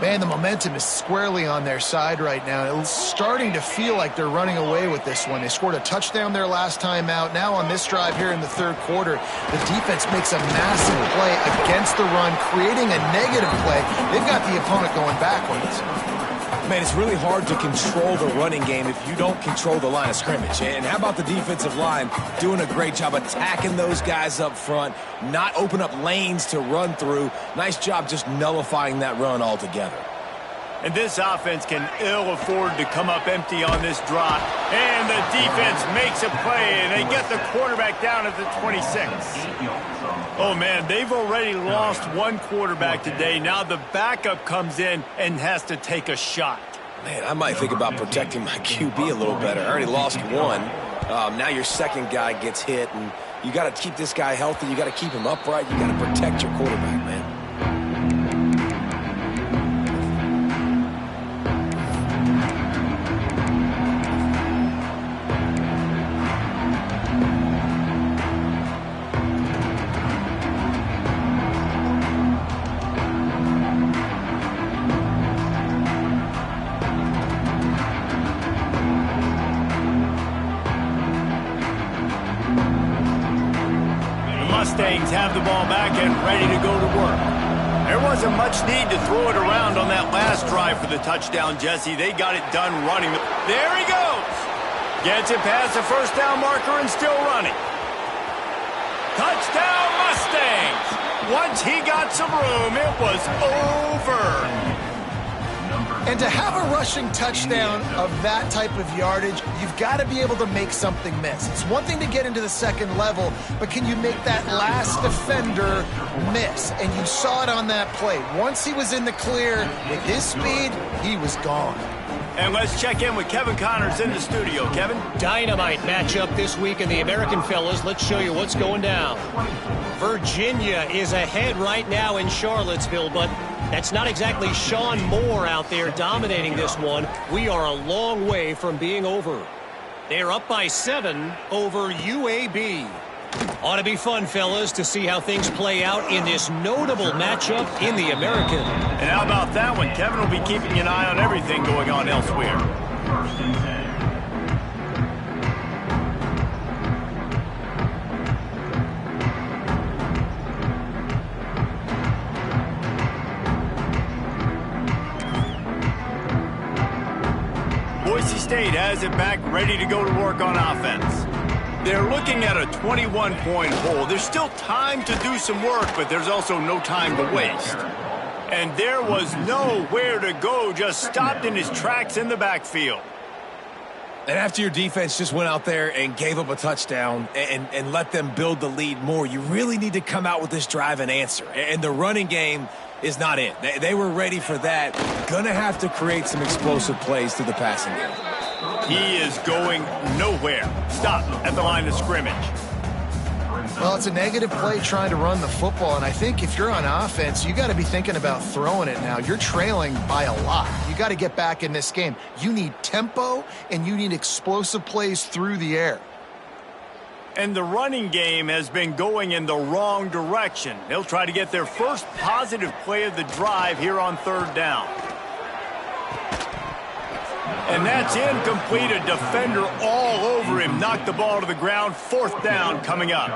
Man, the momentum is squarely on their side right now. It's starting to feel like they're running away with this one. They scored a touchdown their last time out. Now on this drive here in the 3rd quarter, the defense makes a massive play against the run, creating a negative play. They've got the opponent going backwards. Man, it's really hard to control the running game if you don't control the line of scrimmage. And how about the defensive line doing a great job attacking those guys up front, not open up lanes to run through. Nice job just nullifying that run altogether. And this offense can ill afford to come up empty on this drive. And the defense makes a play, and they get the quarterback down at the 26. Oh, man, they've already lost one quarterback today. Now the backup comes in and has to take a shot. Man, I might think about protecting my QB a little better. I already lost one. Now your second guy gets hit, and you got to keep this guy healthy. You got to keep him upright. You got to protect your quarterback, man. Mustangs have the ball back and ready to go to work. There wasn't much need to throw it around on that last drive for the touchdown, Jesse. They got it done running. There he goes. Gets it past the 1st down marker and still running. Touchdown Mustangs. Once he got some room, it was over. And to have a rushing touchdown of that type of yardage, you've got to be able to make something miss. It's one thing to get into the 2nd level, but can you make that last defender miss? And you saw it on that play. Once he was in the clear, with his speed, he was gone. And let's check in with Kevin Connors in the studio. Kevin? Dynamite matchup this week in the American, fellas. Let's show you what's going down. Virginia is ahead right now in Charlottesville, but that's not exactly Sean Moore out there dominating this one. We are a long way from being over. They're up by 7 over UAB. Ought to be fun, fellas, to see how things play out in this notable matchup in the American. And how about that one? Kevin will be keeping an eye on everything going on elsewhere. Boise State has it back, ready to go to work on offense. They're looking at a 21-point hole. There's still time to do some work, but there's also no time to waste. And there was nowhere to go, just stopped in his tracks in the backfield. And after your defense just went out there and gave up a touchdown and let them build the lead more, you really need to come out with this drive and answer. And the running game is not it. They were ready for that. Gonna have to create some explosive plays through the passing game. He is going nowhere. Stop at the line of scrimmage. Well, it's a negative play trying to run the football, and I think if you're on offense, you got to be thinking about throwing it now. You're trailing by a lot. You got to get back in this game. You need tempo, and you need explosive plays through the air. And the running game has been going in the wrong direction. They'll try to get their first positive play of the drive here on 3rd down. And that's incomplete. A defender all over him. Knocked the ball to the ground. 4th down coming up.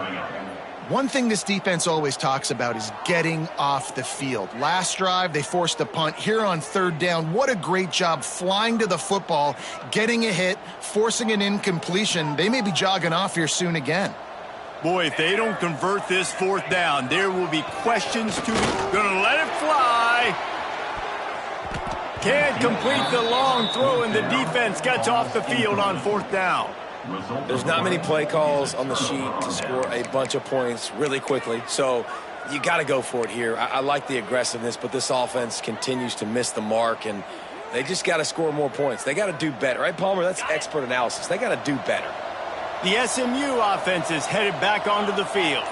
One thing this defense always talks about is getting off the field. Last drive, they forced a punt. Here on third down, what a great job flying to the football, getting a hit, forcing an incompletion. They may be jogging off here soon again. Boy, if they don't convert this fourth down, there will be questions to be. Gonna let it fly. Can't complete the long throw, and the defense gets off the field on fourth down. There's not many play calls on the sheet to score a bunch of points really quickly, so you got to go for it here. I like the aggressiveness, but this offense continues to miss the mark, and they just got to score more points. They got to do better, right, Palmer? That's expert analysis. They got to do better. The SMU offense is headed back onto the field.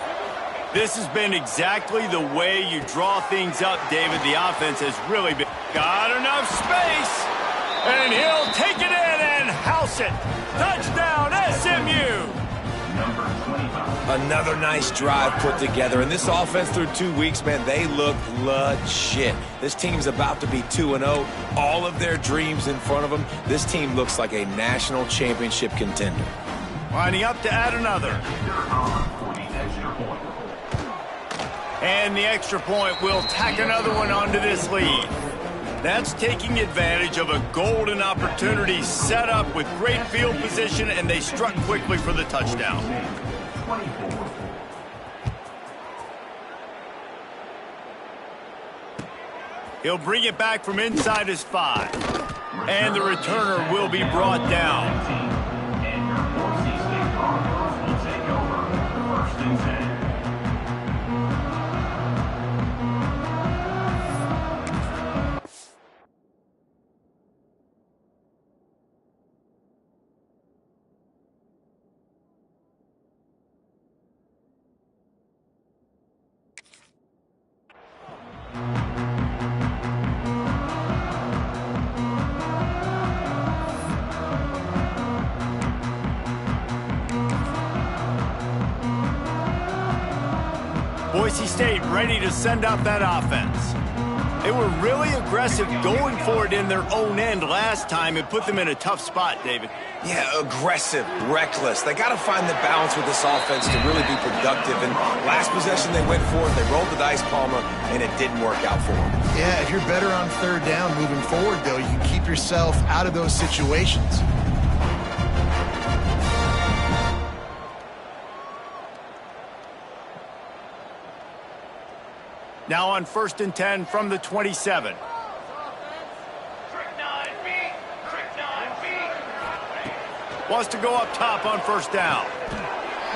This has been exactly the way you draw things up, David. The offense has really been. Got enough space, and he'll take it in and house it. Touchdown, SMU! Another nice drive put together, and this offense through 2 weeks, man, they look legit. This team's about to be 2-0. All of their dreams in front of them. This team looks like a national championship contender. Lining up to add another. And the extra point will tack another one onto this lead. That's taking advantage of a golden opportunity set up with great field position, and they struck quickly for the touchdown. He'll bring it back from inside his 5. And the returner will be brought down. Boise State ready to send out that offense. They were really aggressive going for it in their own end last time and put them in a tough spot, David. Yeah, aggressive, reckless. They got to find the balance with this offense to really be productive. And last possession they went for it, they rolled the dice, Palmer, and it didn't work out for them. Yeah, if you're better on third down moving forward, though, you can keep yourself out of those situations. Now on 1st and 10 from the 27. Wants to go up top on 1st down.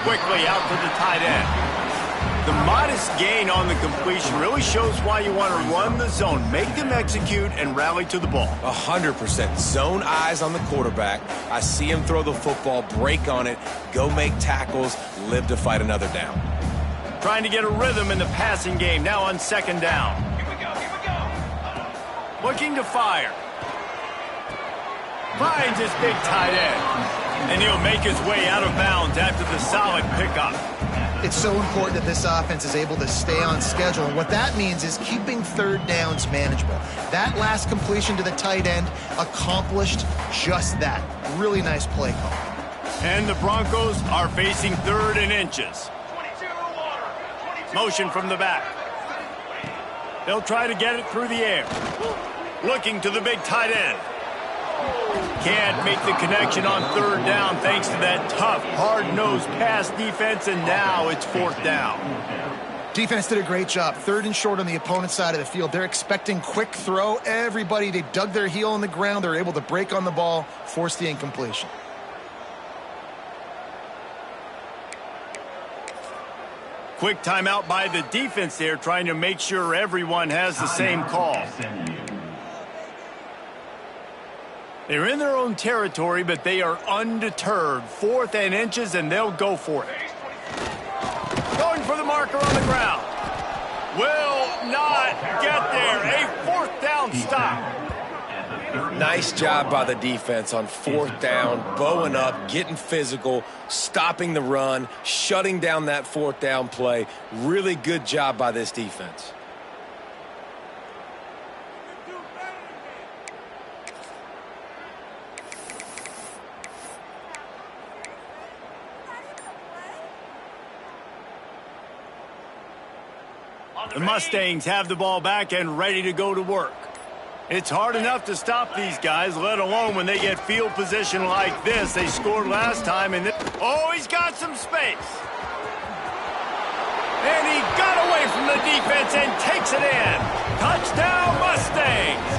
Quickly out to the tight end. The modest gain on the completion really shows why you want to run the zone. Make them execute and rally to the ball. 100%. Zone eyes on the quarterback. I see him throw the football, break on it, go make tackles, live to fight another down. Trying to get a rhythm in the passing game now on 2nd down. Here we go. Looking to fire. Finds his big tight end. And he'll make his way out of bounds after the solid pickup. It's so important that this offense is able to stay on schedule. And what that means is keeping third downs manageable. That last completion to the tight end accomplished just that. Really nice play call. And the Broncos are facing 3rd and inches. Motion from the back. They'll try to get it through the air. Looking to the big tight end. Can't make the connection on 3rd down thanks to that tough, hard-nosed pass defense, and now it's 4th down. Defense did a great job. 3rd and short on the opponent's side of the field. They're expecting quick throw. Everybody, they dug their heel in the ground. They're able to break on the ball, force the incompletion. Quick timeout by the defense there, trying to make sure everyone has the same call. They're in their own territory, but they are undeterred. 4th and inches, and they'll go for it. Going for the marker on the ground. Will not get there. A 4th down stop. Nice job by the defense on 4th down, bowing up, getting physical, stopping the run, shutting down that 4th down play. Really good job by this defense. The Mustangs have the ball back and ready to go to work. It's hard enough to stop these guys, let alone when they get field position like this. They scored last time, and oh, he's got some space. And he got away from the defense and takes it in. Touchdown, Mustangs!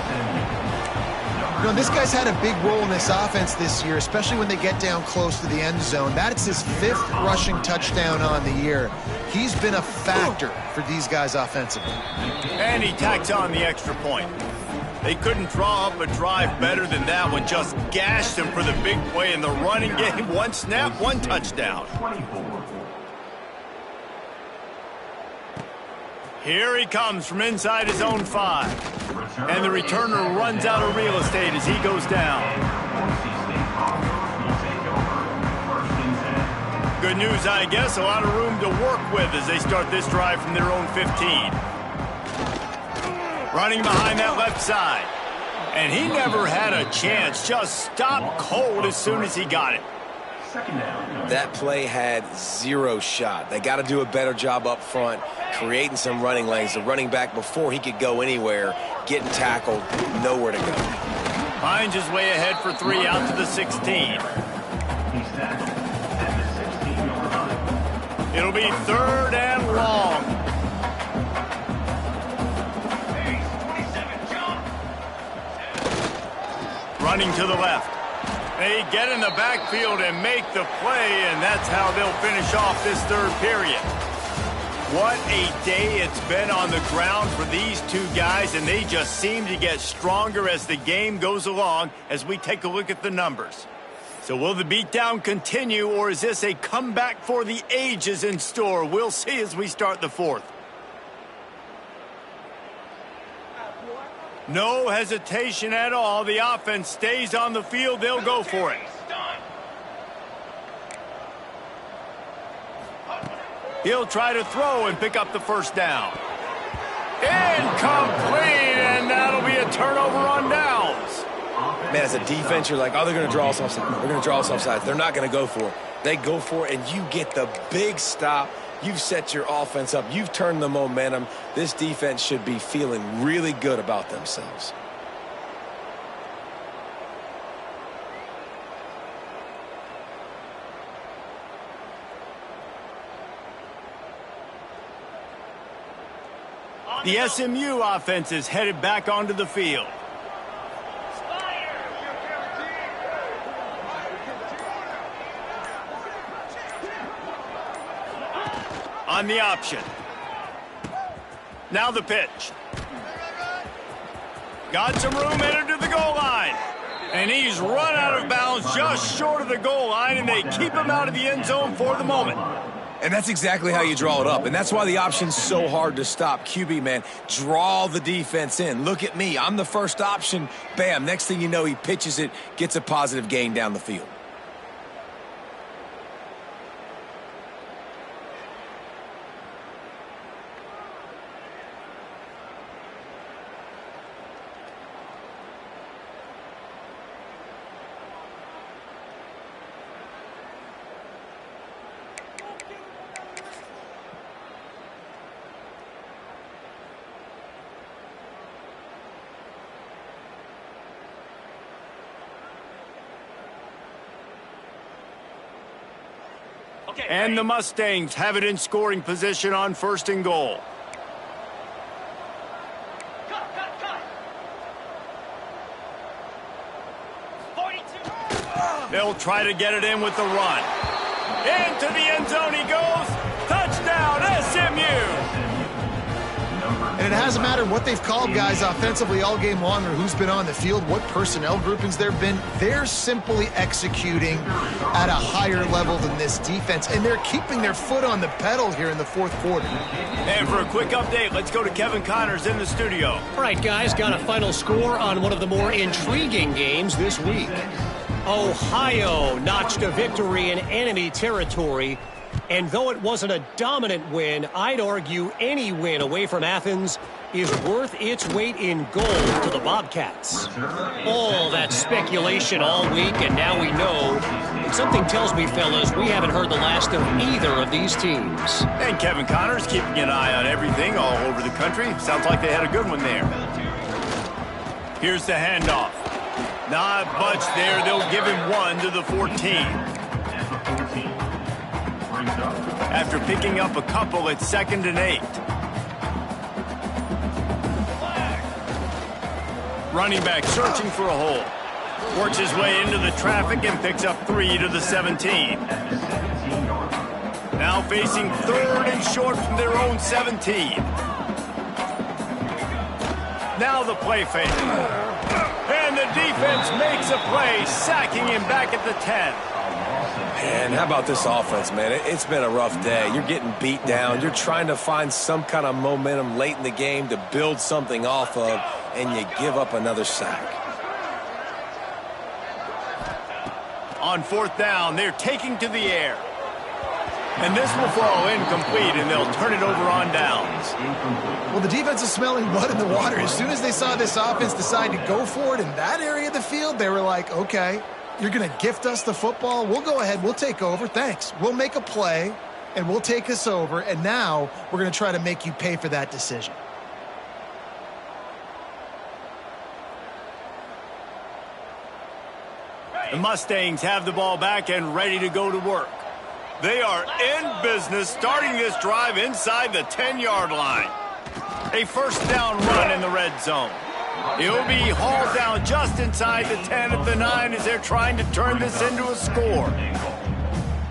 You know, this guy's had a big role in this offense this year, especially when they get down close to the end zone. That's his 5th rushing touchdown on the year. He's been a factor for these guys offensively. And he tacks on the extra point. They couldn't draw up a drive better than that one. Just gashed him for the big play in the running game. 1 snap, 1 touchdown. Here he comes from inside his own 5. And the returner runs out of real estate as he goes down. Good news, I guess. A lot of room to work with as they start this drive from their own 15. Running behind that left side. And he never had a chance. Just stopped cold as soon as he got it. That play had 0 shot. They got to do a better job up front, creating some running lanes. The running back, before he could go anywhere, getting tackled, nowhere to go. Finds his way ahead for 3 out to the 16. It'll be 3rd and long. Running to the left. They get in the backfield and make the play, and that's how they'll finish off this 3rd period. What a day it's been on the ground for these two guys, and they just seem to get stronger as the game goes along as we take a look at the numbers. So will the beatdown continue, or is this a comeback for the ages in store? We'll see as we start the 4th. No hesitation at all. The offense stays on the field. They'll go for it. He'll try to throw and pick up the 1st down. Incomplete, and that'll be a turnover on downs. Man, as a defense, you're like, oh, they're going to draw us offside. They're going to draw us offside. They're not going to go for it. They go for it, and you get the big stop. You've set your offense up. You've turned the momentum. This defense should be feeling really good about themselves. The SMU offense is headed back onto the field. On the option. Now the pitch. Got some room, headed to the goal line. And he's run out of bounds just short of the goal line, and they keep him out of the end zone for the moment. And that's exactly how you draw it up. And that's why the option's so hard to stop. QB, man, draw the defense in. Look at me. I'm the first option. Bam. Next thing you know, he pitches it, gets a positive gain down the field. And the Mustangs have it in scoring position on 1st and goal. They'll try to get it in with the run. Into the end zone he goes. Touchdown, SMU! And it hasn't mattered what they've called guys offensively all game long or who's been on the field, what personnel groupings there have been. They're simply executing at a higher level than this defense, and they're keeping their foot on the pedal here in the 4th quarter. And for a quick update, let's go to Kevin Connors in the studio. All right, guys, got a final score on one of the more intriguing games this week. Ohio notched a victory in enemy territory. And though it wasn't a dominant win, I'd argue any win away from Athens is worth its weight in gold to the Bobcats. All that speculation all week, and now we know And something tells me, fellas, we haven't heard the last of either of these teams. And Kevin Connor's keeping an eye on everything all over the country. Sounds like they had a good one there. Here's the handoff. Not much there. They'll give him one to the 14. After picking up a couple, it's 2nd and 8. Running back searching for a hole. Works his way into the traffic and picks up 3 to the 17. Now facing 3rd and short from their own 17. Now the play fake. And the defense makes a play, sacking him back at the 10. Man, how about this offense, man? It's been a rough day. You're getting beat down. You're trying to find some kind of momentum late in the game to build something off of, and you give up another sack. On 4th down, they're taking to the air. And this will fall incomplete, and they'll turn it over on downs. Well, the defense is smelling blood in the water. As soon as they saw this offense decide to go for it in that area of the field, they were like, okay, you're going to gift us the football. We'll go ahead. We'll take over. Thanks. We'll make a play, and we'll take us over. And now we're going to try to make you pay for that decision. The Mustangs have the ball back and ready to go to work. They are in business, starting this drive inside the 10-yard line. A 1st down run in the red zone. He'll be hauled down just inside the 10 at the 9 as they're trying to turn this into a score.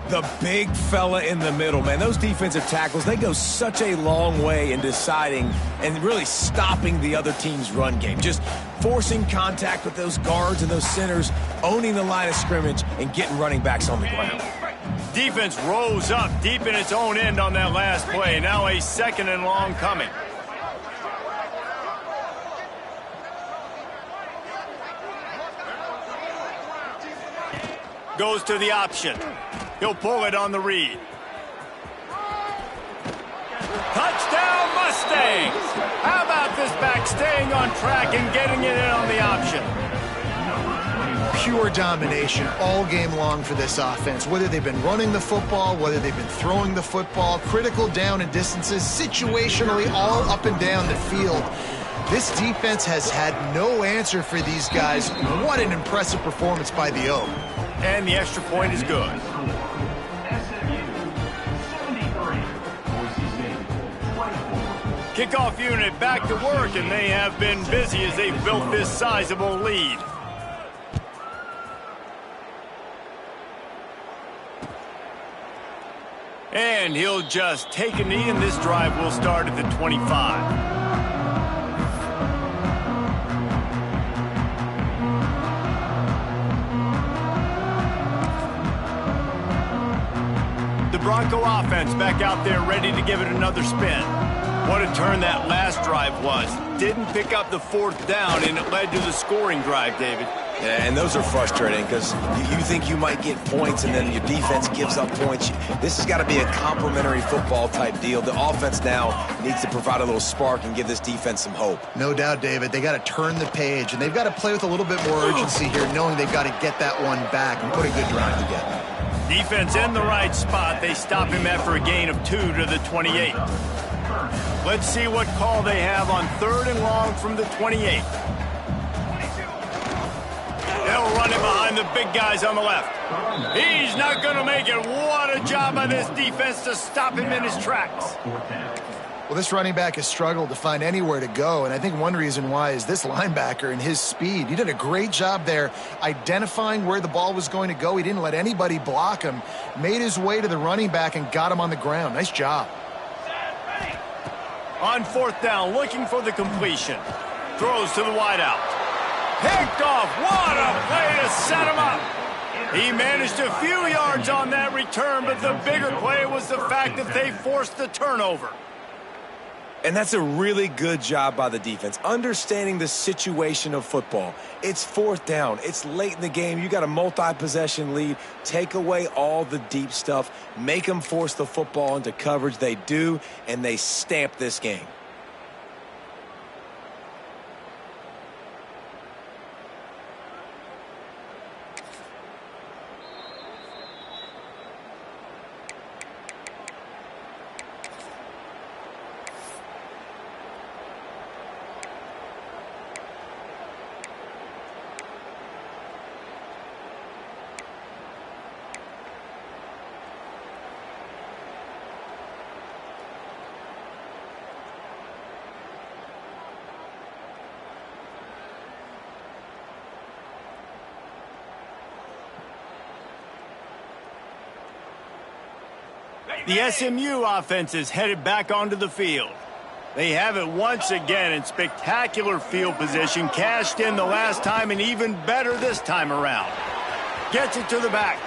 The big fella in the middle, man. Those defensive tackles, they go such a long way in deciding and really stopping the other team's run game. Just forcing contact with those guards and those centers, owning the line of scrimmage, and getting running backs on the ground. Defense rose up deep in its own end on that last play. Now a 2nd and long coming. Goes to the option. He'll pull it on the read. Touchdown Mustangs! How about this back staying on track and getting it in on the option? Pure domination all game long for this offense. Whether they've been running the football, whether they've been throwing the football, critical down and distances, situationally all up and down the field. This defense has had no answer for these guys. What an impressive performance by the O. And the extra point is good. Kickoff unit back to work, and they have been busy as they've built this sizable lead. And he'll just take a knee, and this drive will start at the 25. The Bronco offense back out there ready to give it another spin. What a turn that last drive was. Didn't pick up the 4th down, and it led to the scoring drive, David. Yeah, and those are frustrating because you think you might get points and then your defense gives up points. This has got to be a complementary football type deal. The offense now needs to provide a little spark and give this defense some hope. No doubt, David. They got to turn the page, and they've got to play with a little bit more urgency here, knowing they've got to get that one back and put a good drive together. Defense in the right spot. They stop him after a gain of 2 to the 28. Let's see what call they have on 3rd and long from the 28. They'll run him behind the big guys on the left. He's not going to make it. What a job by this defense to stop him in his tracks. Well, this running back has struggled to find anywhere to go, and I think one reason why is this linebacker and his speed. He did a great job there identifying where the ball was going to go. He didn't let anybody block him, made his way to the running back and got him on the ground. Nice job. On 4th down, looking for the completion. Throws to the wideout. Picked off. What a play to set him up. He managed a few yards on that return, but the bigger play was the fact that they forced the turnover. And that's a really good job by the defense, understanding the situation of football. It's 4th down. It's late in the game. You got a multi-possession lead. Take away all the deep stuff. Make them force the football into coverage. They do, and they stamp this game. The SMU offense is headed back onto the field. They have it once again in spectacular field position, cashed in the last time and even better this time around. Gets it to the back.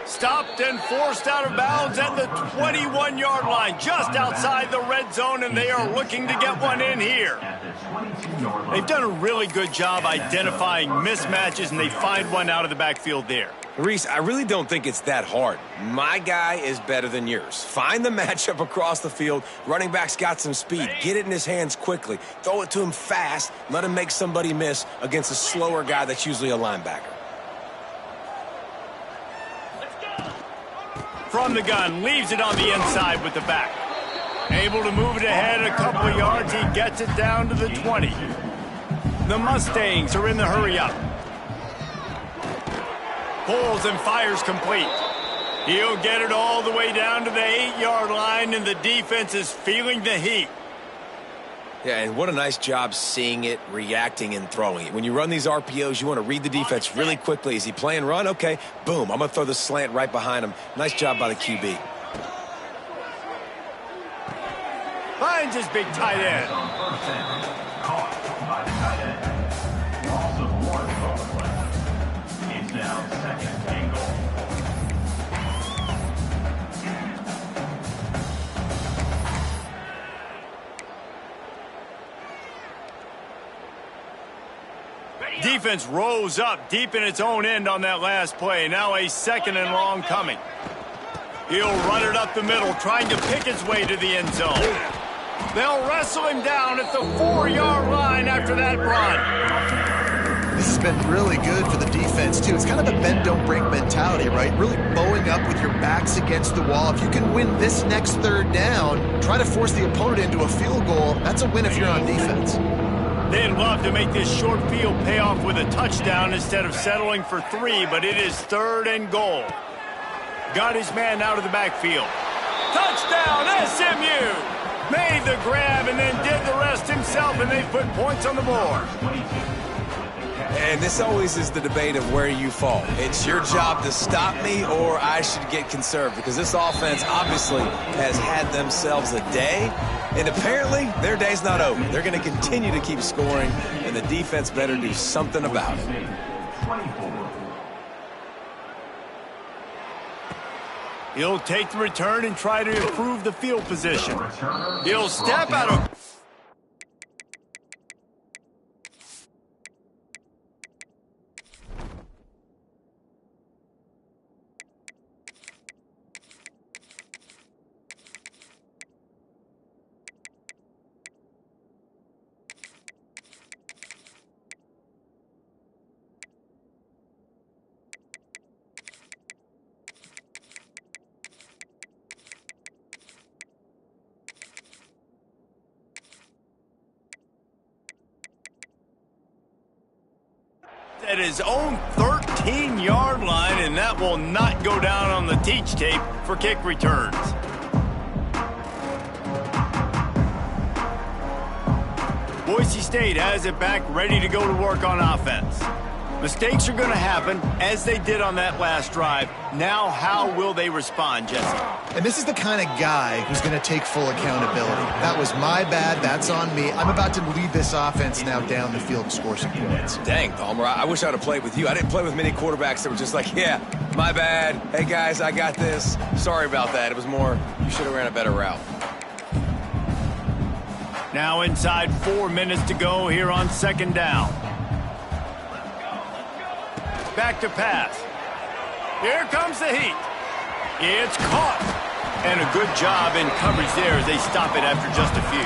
Stopped and forced out of bounds at the 21-yard line, just outside the red zone, and they are looking to get one in here. They've done a really good job identifying mismatches, and they find one out of the backfield there. Reese, I really don't think it's that hard. My guy is better than yours. Find the matchup across the field. Running back's got some speed. Get it in his hands quickly. Throw it to him fast. Let him make somebody miss against a slower guy that's usually a linebacker. From the gun, leaves it on the inside with the back. Able to move it ahead a couple of yards. He gets it down to the 20. The Mustangs are in the hurry-up. Pulls and fires complete. He'll get it all the way down to the 8-yard line, and the defense is feeling the heat. Yeah, and what a nice job seeing it, reacting, and throwing it. When you run these RPOs, you want to read the defense really quickly. Is he playing run? Okay, boom. I'm going to throw the slant right behind him. Nice job by the QB. Finds his big tight end. Defense rose up deep in its own end on that last play. Now a 2nd and long coming. He'll run it up the middle, trying to pick his way to the end zone. They'll wrestle him down at the 4-yard line after that run. This has been really good for the defense, too. It's kind of a bend-don't-break mentality, right? Really bowing up with your backs against the wall. If you can win this next 3rd down, try to force the opponent into a field goal, that's a win if you're on defense. They'd love to make this short field pay off with a touchdown instead of settling for 3, but it is 3rd and goal. Got his man out of the backfield. Touchdown, SMU! Made the grab and then did the rest himself, and they put points on the board. And this always is the debate of where you fall. It's your job to stop me, or I should get conserved, because this offense obviously has had themselves a day, and apparently their day's not over. They're going to continue to keep scoring, and the defense better do something about it. He'll take the return and try to improve the field position. He'll step out of... at his own 13-yard line, and that will not go down on the teach tape for kick returns. Boise State has it back, ready to go to work on offense. Mistakes are going to happen, as they did on that last drive. Now, how will they respond, Jesse? And this is the kind of guy who's going to take full accountability. That was my bad. That's on me. I'm about to lead this offense now down the field and score some points. Dang, Palmer, I wish I would have played with you. I didn't play with many quarterbacks that were just like, yeah, my bad. Hey, guys, I got this. Sorry about that. It was more, you should have ran a better route. Now inside 4 minutes to go here on 2nd down. Back to pass. Here comes the heat. It's caught. And a good job in coverage there as they stop it after just a few.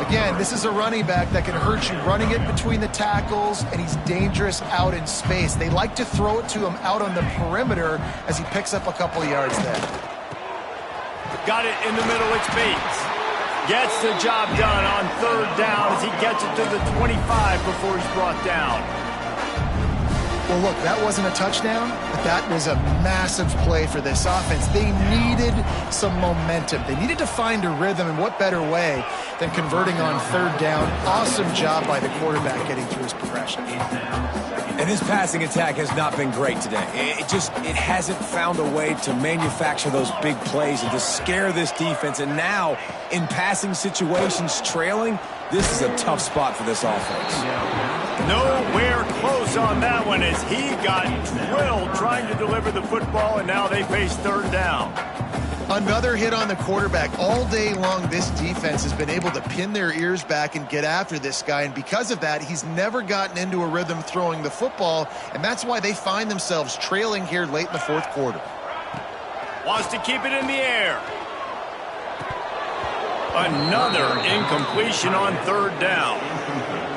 Again, this is a running back that can hurt you running it between the tackles, and he's dangerous out in space. They like to throw it to him out on the perimeter as he picks up a couple of yards there. Got it in the middle. It's Bates. Gets the job done on 3rd down as he gets it to the 25 before he's brought down. Well, look, that wasn't a touchdown, but that was a massive play for this offense. They needed some momentum. They needed to find a rhythm, and what better way than converting on third down. Awesome job by the quarterback getting through his progression. And his passing attack has not been great today. It hasn't found a way to manufacture those big plays and to scare this defense. And now, in passing situations, trailing, this is a tough spot for this offense. Nowhere close on that one as he got drilled trying to deliver the football, and now they face third down. Another hit on the quarterback. All day long, this defense has been able to pin their ears back and get after this guy, and because of that, he's never gotten into a rhythm throwing the football, and that's why they find themselves trailing here late in the fourth quarter. Wants to keep it in the air. Another incompletion on third down.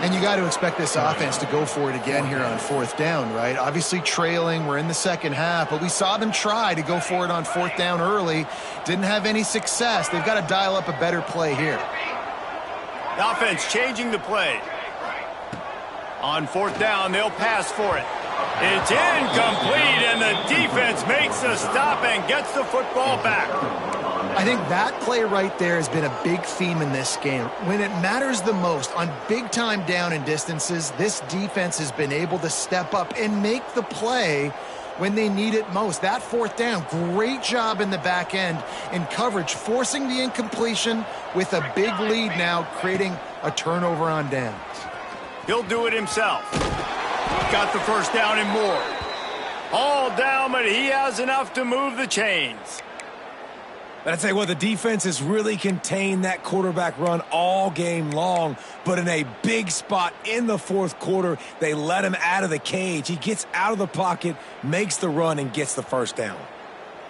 And you got to expect this offense to go for it again here on fourth down, right? Obviously trailing, we're in the second half, but we saw them try to go for it on fourth down early. Didn't have any success. They've got to dial up a better play here. The offense changing the play. On fourth down, they'll pass for it. It's incomplete, and the defense makes the stop and gets the football back. I think that play right there has been a big theme in this game. When it matters the most, on big-time down and distances, this defense has been able to step up and make the play when they need it most. That fourth down, great job in the back end in coverage, forcing the incompletion with a big lead now, creating a turnover on downs. He'll do it himself. Got the first down and more. All down, but he has enough to move the chains. But I tell you what, the defense has really contained that quarterback run all game long. But in a big spot in the fourth quarter, they let him out of the cage. He gets out of the pocket, makes the run, and gets the first down.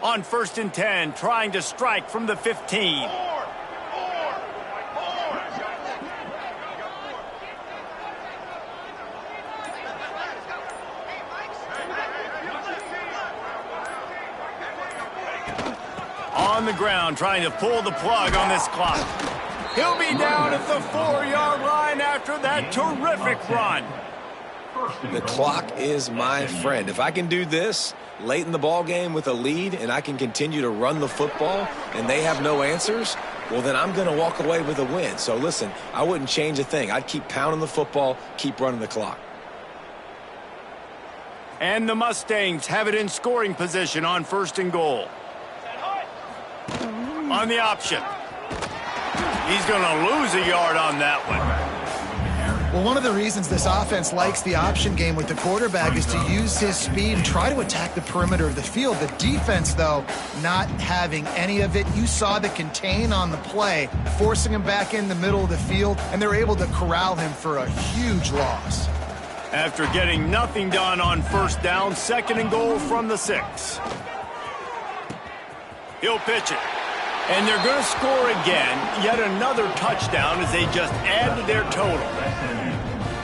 On 1st and 10, trying to strike from the 15. On the ground, trying to pull the plug on this clock. He'll be down at the 4-yard line after that terrific run. The clock is my friend. If I can do this late in the ball game with a lead and I can continue to run the football and they have no answers, well, then I'm going to walk away with a win. So, listen, I wouldn't change a thing. I'd keep pounding the football, keep running the clock. And the Mustangs have it in scoring position on 1st and goal. On the option. He's going to lose a yard on that one. Well, one of the reasons this offense likes the option game with the quarterback is to use his speed and try to attack the perimeter of the field. The defense, though, not having any of it. You saw the contain on the play, forcing him back in the middle of the field, and they're able to corral him for a huge loss. After getting nothing done on 1st down, 2nd and goal from the 6. He'll pitch it. And they're going to score again. Yet another touchdown as they just add to their total.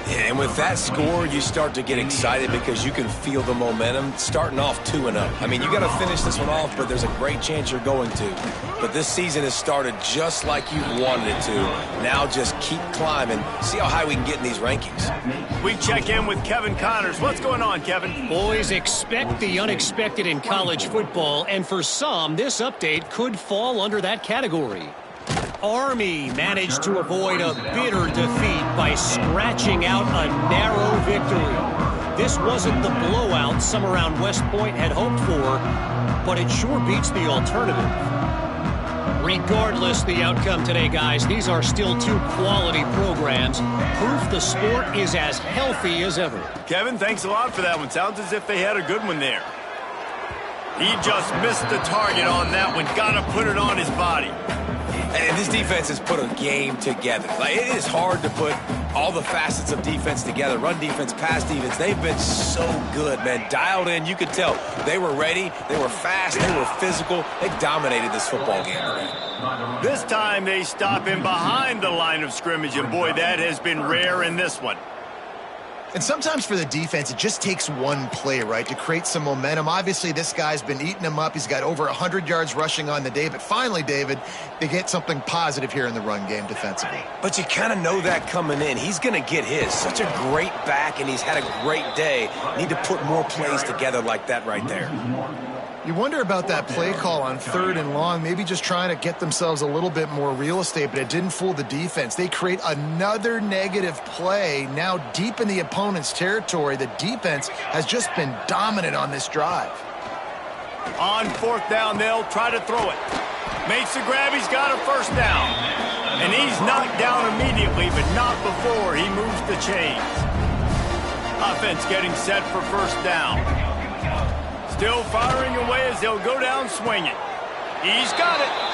Yeah, and with that score, you start to get excited because you can feel the momentum starting off 2-0. I mean, you got to finish this one off, but there's a great chance you're going to. But this season has started just like you wanted it to. Now just keep climbing. See how high we can get in these rankings. We check in with Kevin Connors. What's going on, Kevin? Boys, expect the unexpected in college football, and for some, this update could fall under that category. Army managed to avoid a bitter defeat by scratching out a narrow victory. This wasn't the blowout some around West Point had hoped for, but it sure beats the alternative. Regardless the outcome today, guys, these are still two quality programs. Proof the sport is as healthy as ever. Kevin, thanks a lot for that one. Sounds as if they had a good one there. He just missed the target on that one. Got to put it on his body. And this defense has put a game together. Like, it is hard to put all the facets of defense together. Run defense, pass defense. They've been so good, man. Dialed in. You could tell they were ready. They were fast. They were physical. They dominated this football game today. This time they stop him behind the line of scrimmage, and boy, that has been rare in this one. And sometimes for the defense, it just takes one play, right, to create some momentum. Obviously, this guy's been eating him up. He's got over 100 yards rushing on the day. But finally, David, they get something positive here in the run game defensively. But you kind of know that coming in. He's going to get his. Such a great back, and he's had a great day. Need to put more plays together like that right there. You wonder about that play call on 3rd and long, maybe just trying to get themselves a little bit more real estate, but it didn't fool the defense. They create another negative play now deep in the opponent's territory. The defense has just been dominant on this drive. On 4th down, they'll try to throw it. Makes the grab, he's got a 1st down. And he's knocked down immediately, but not before he moves the chains. Offense getting set for 1st down. Still firing away as they'll go down swinging. He's got it.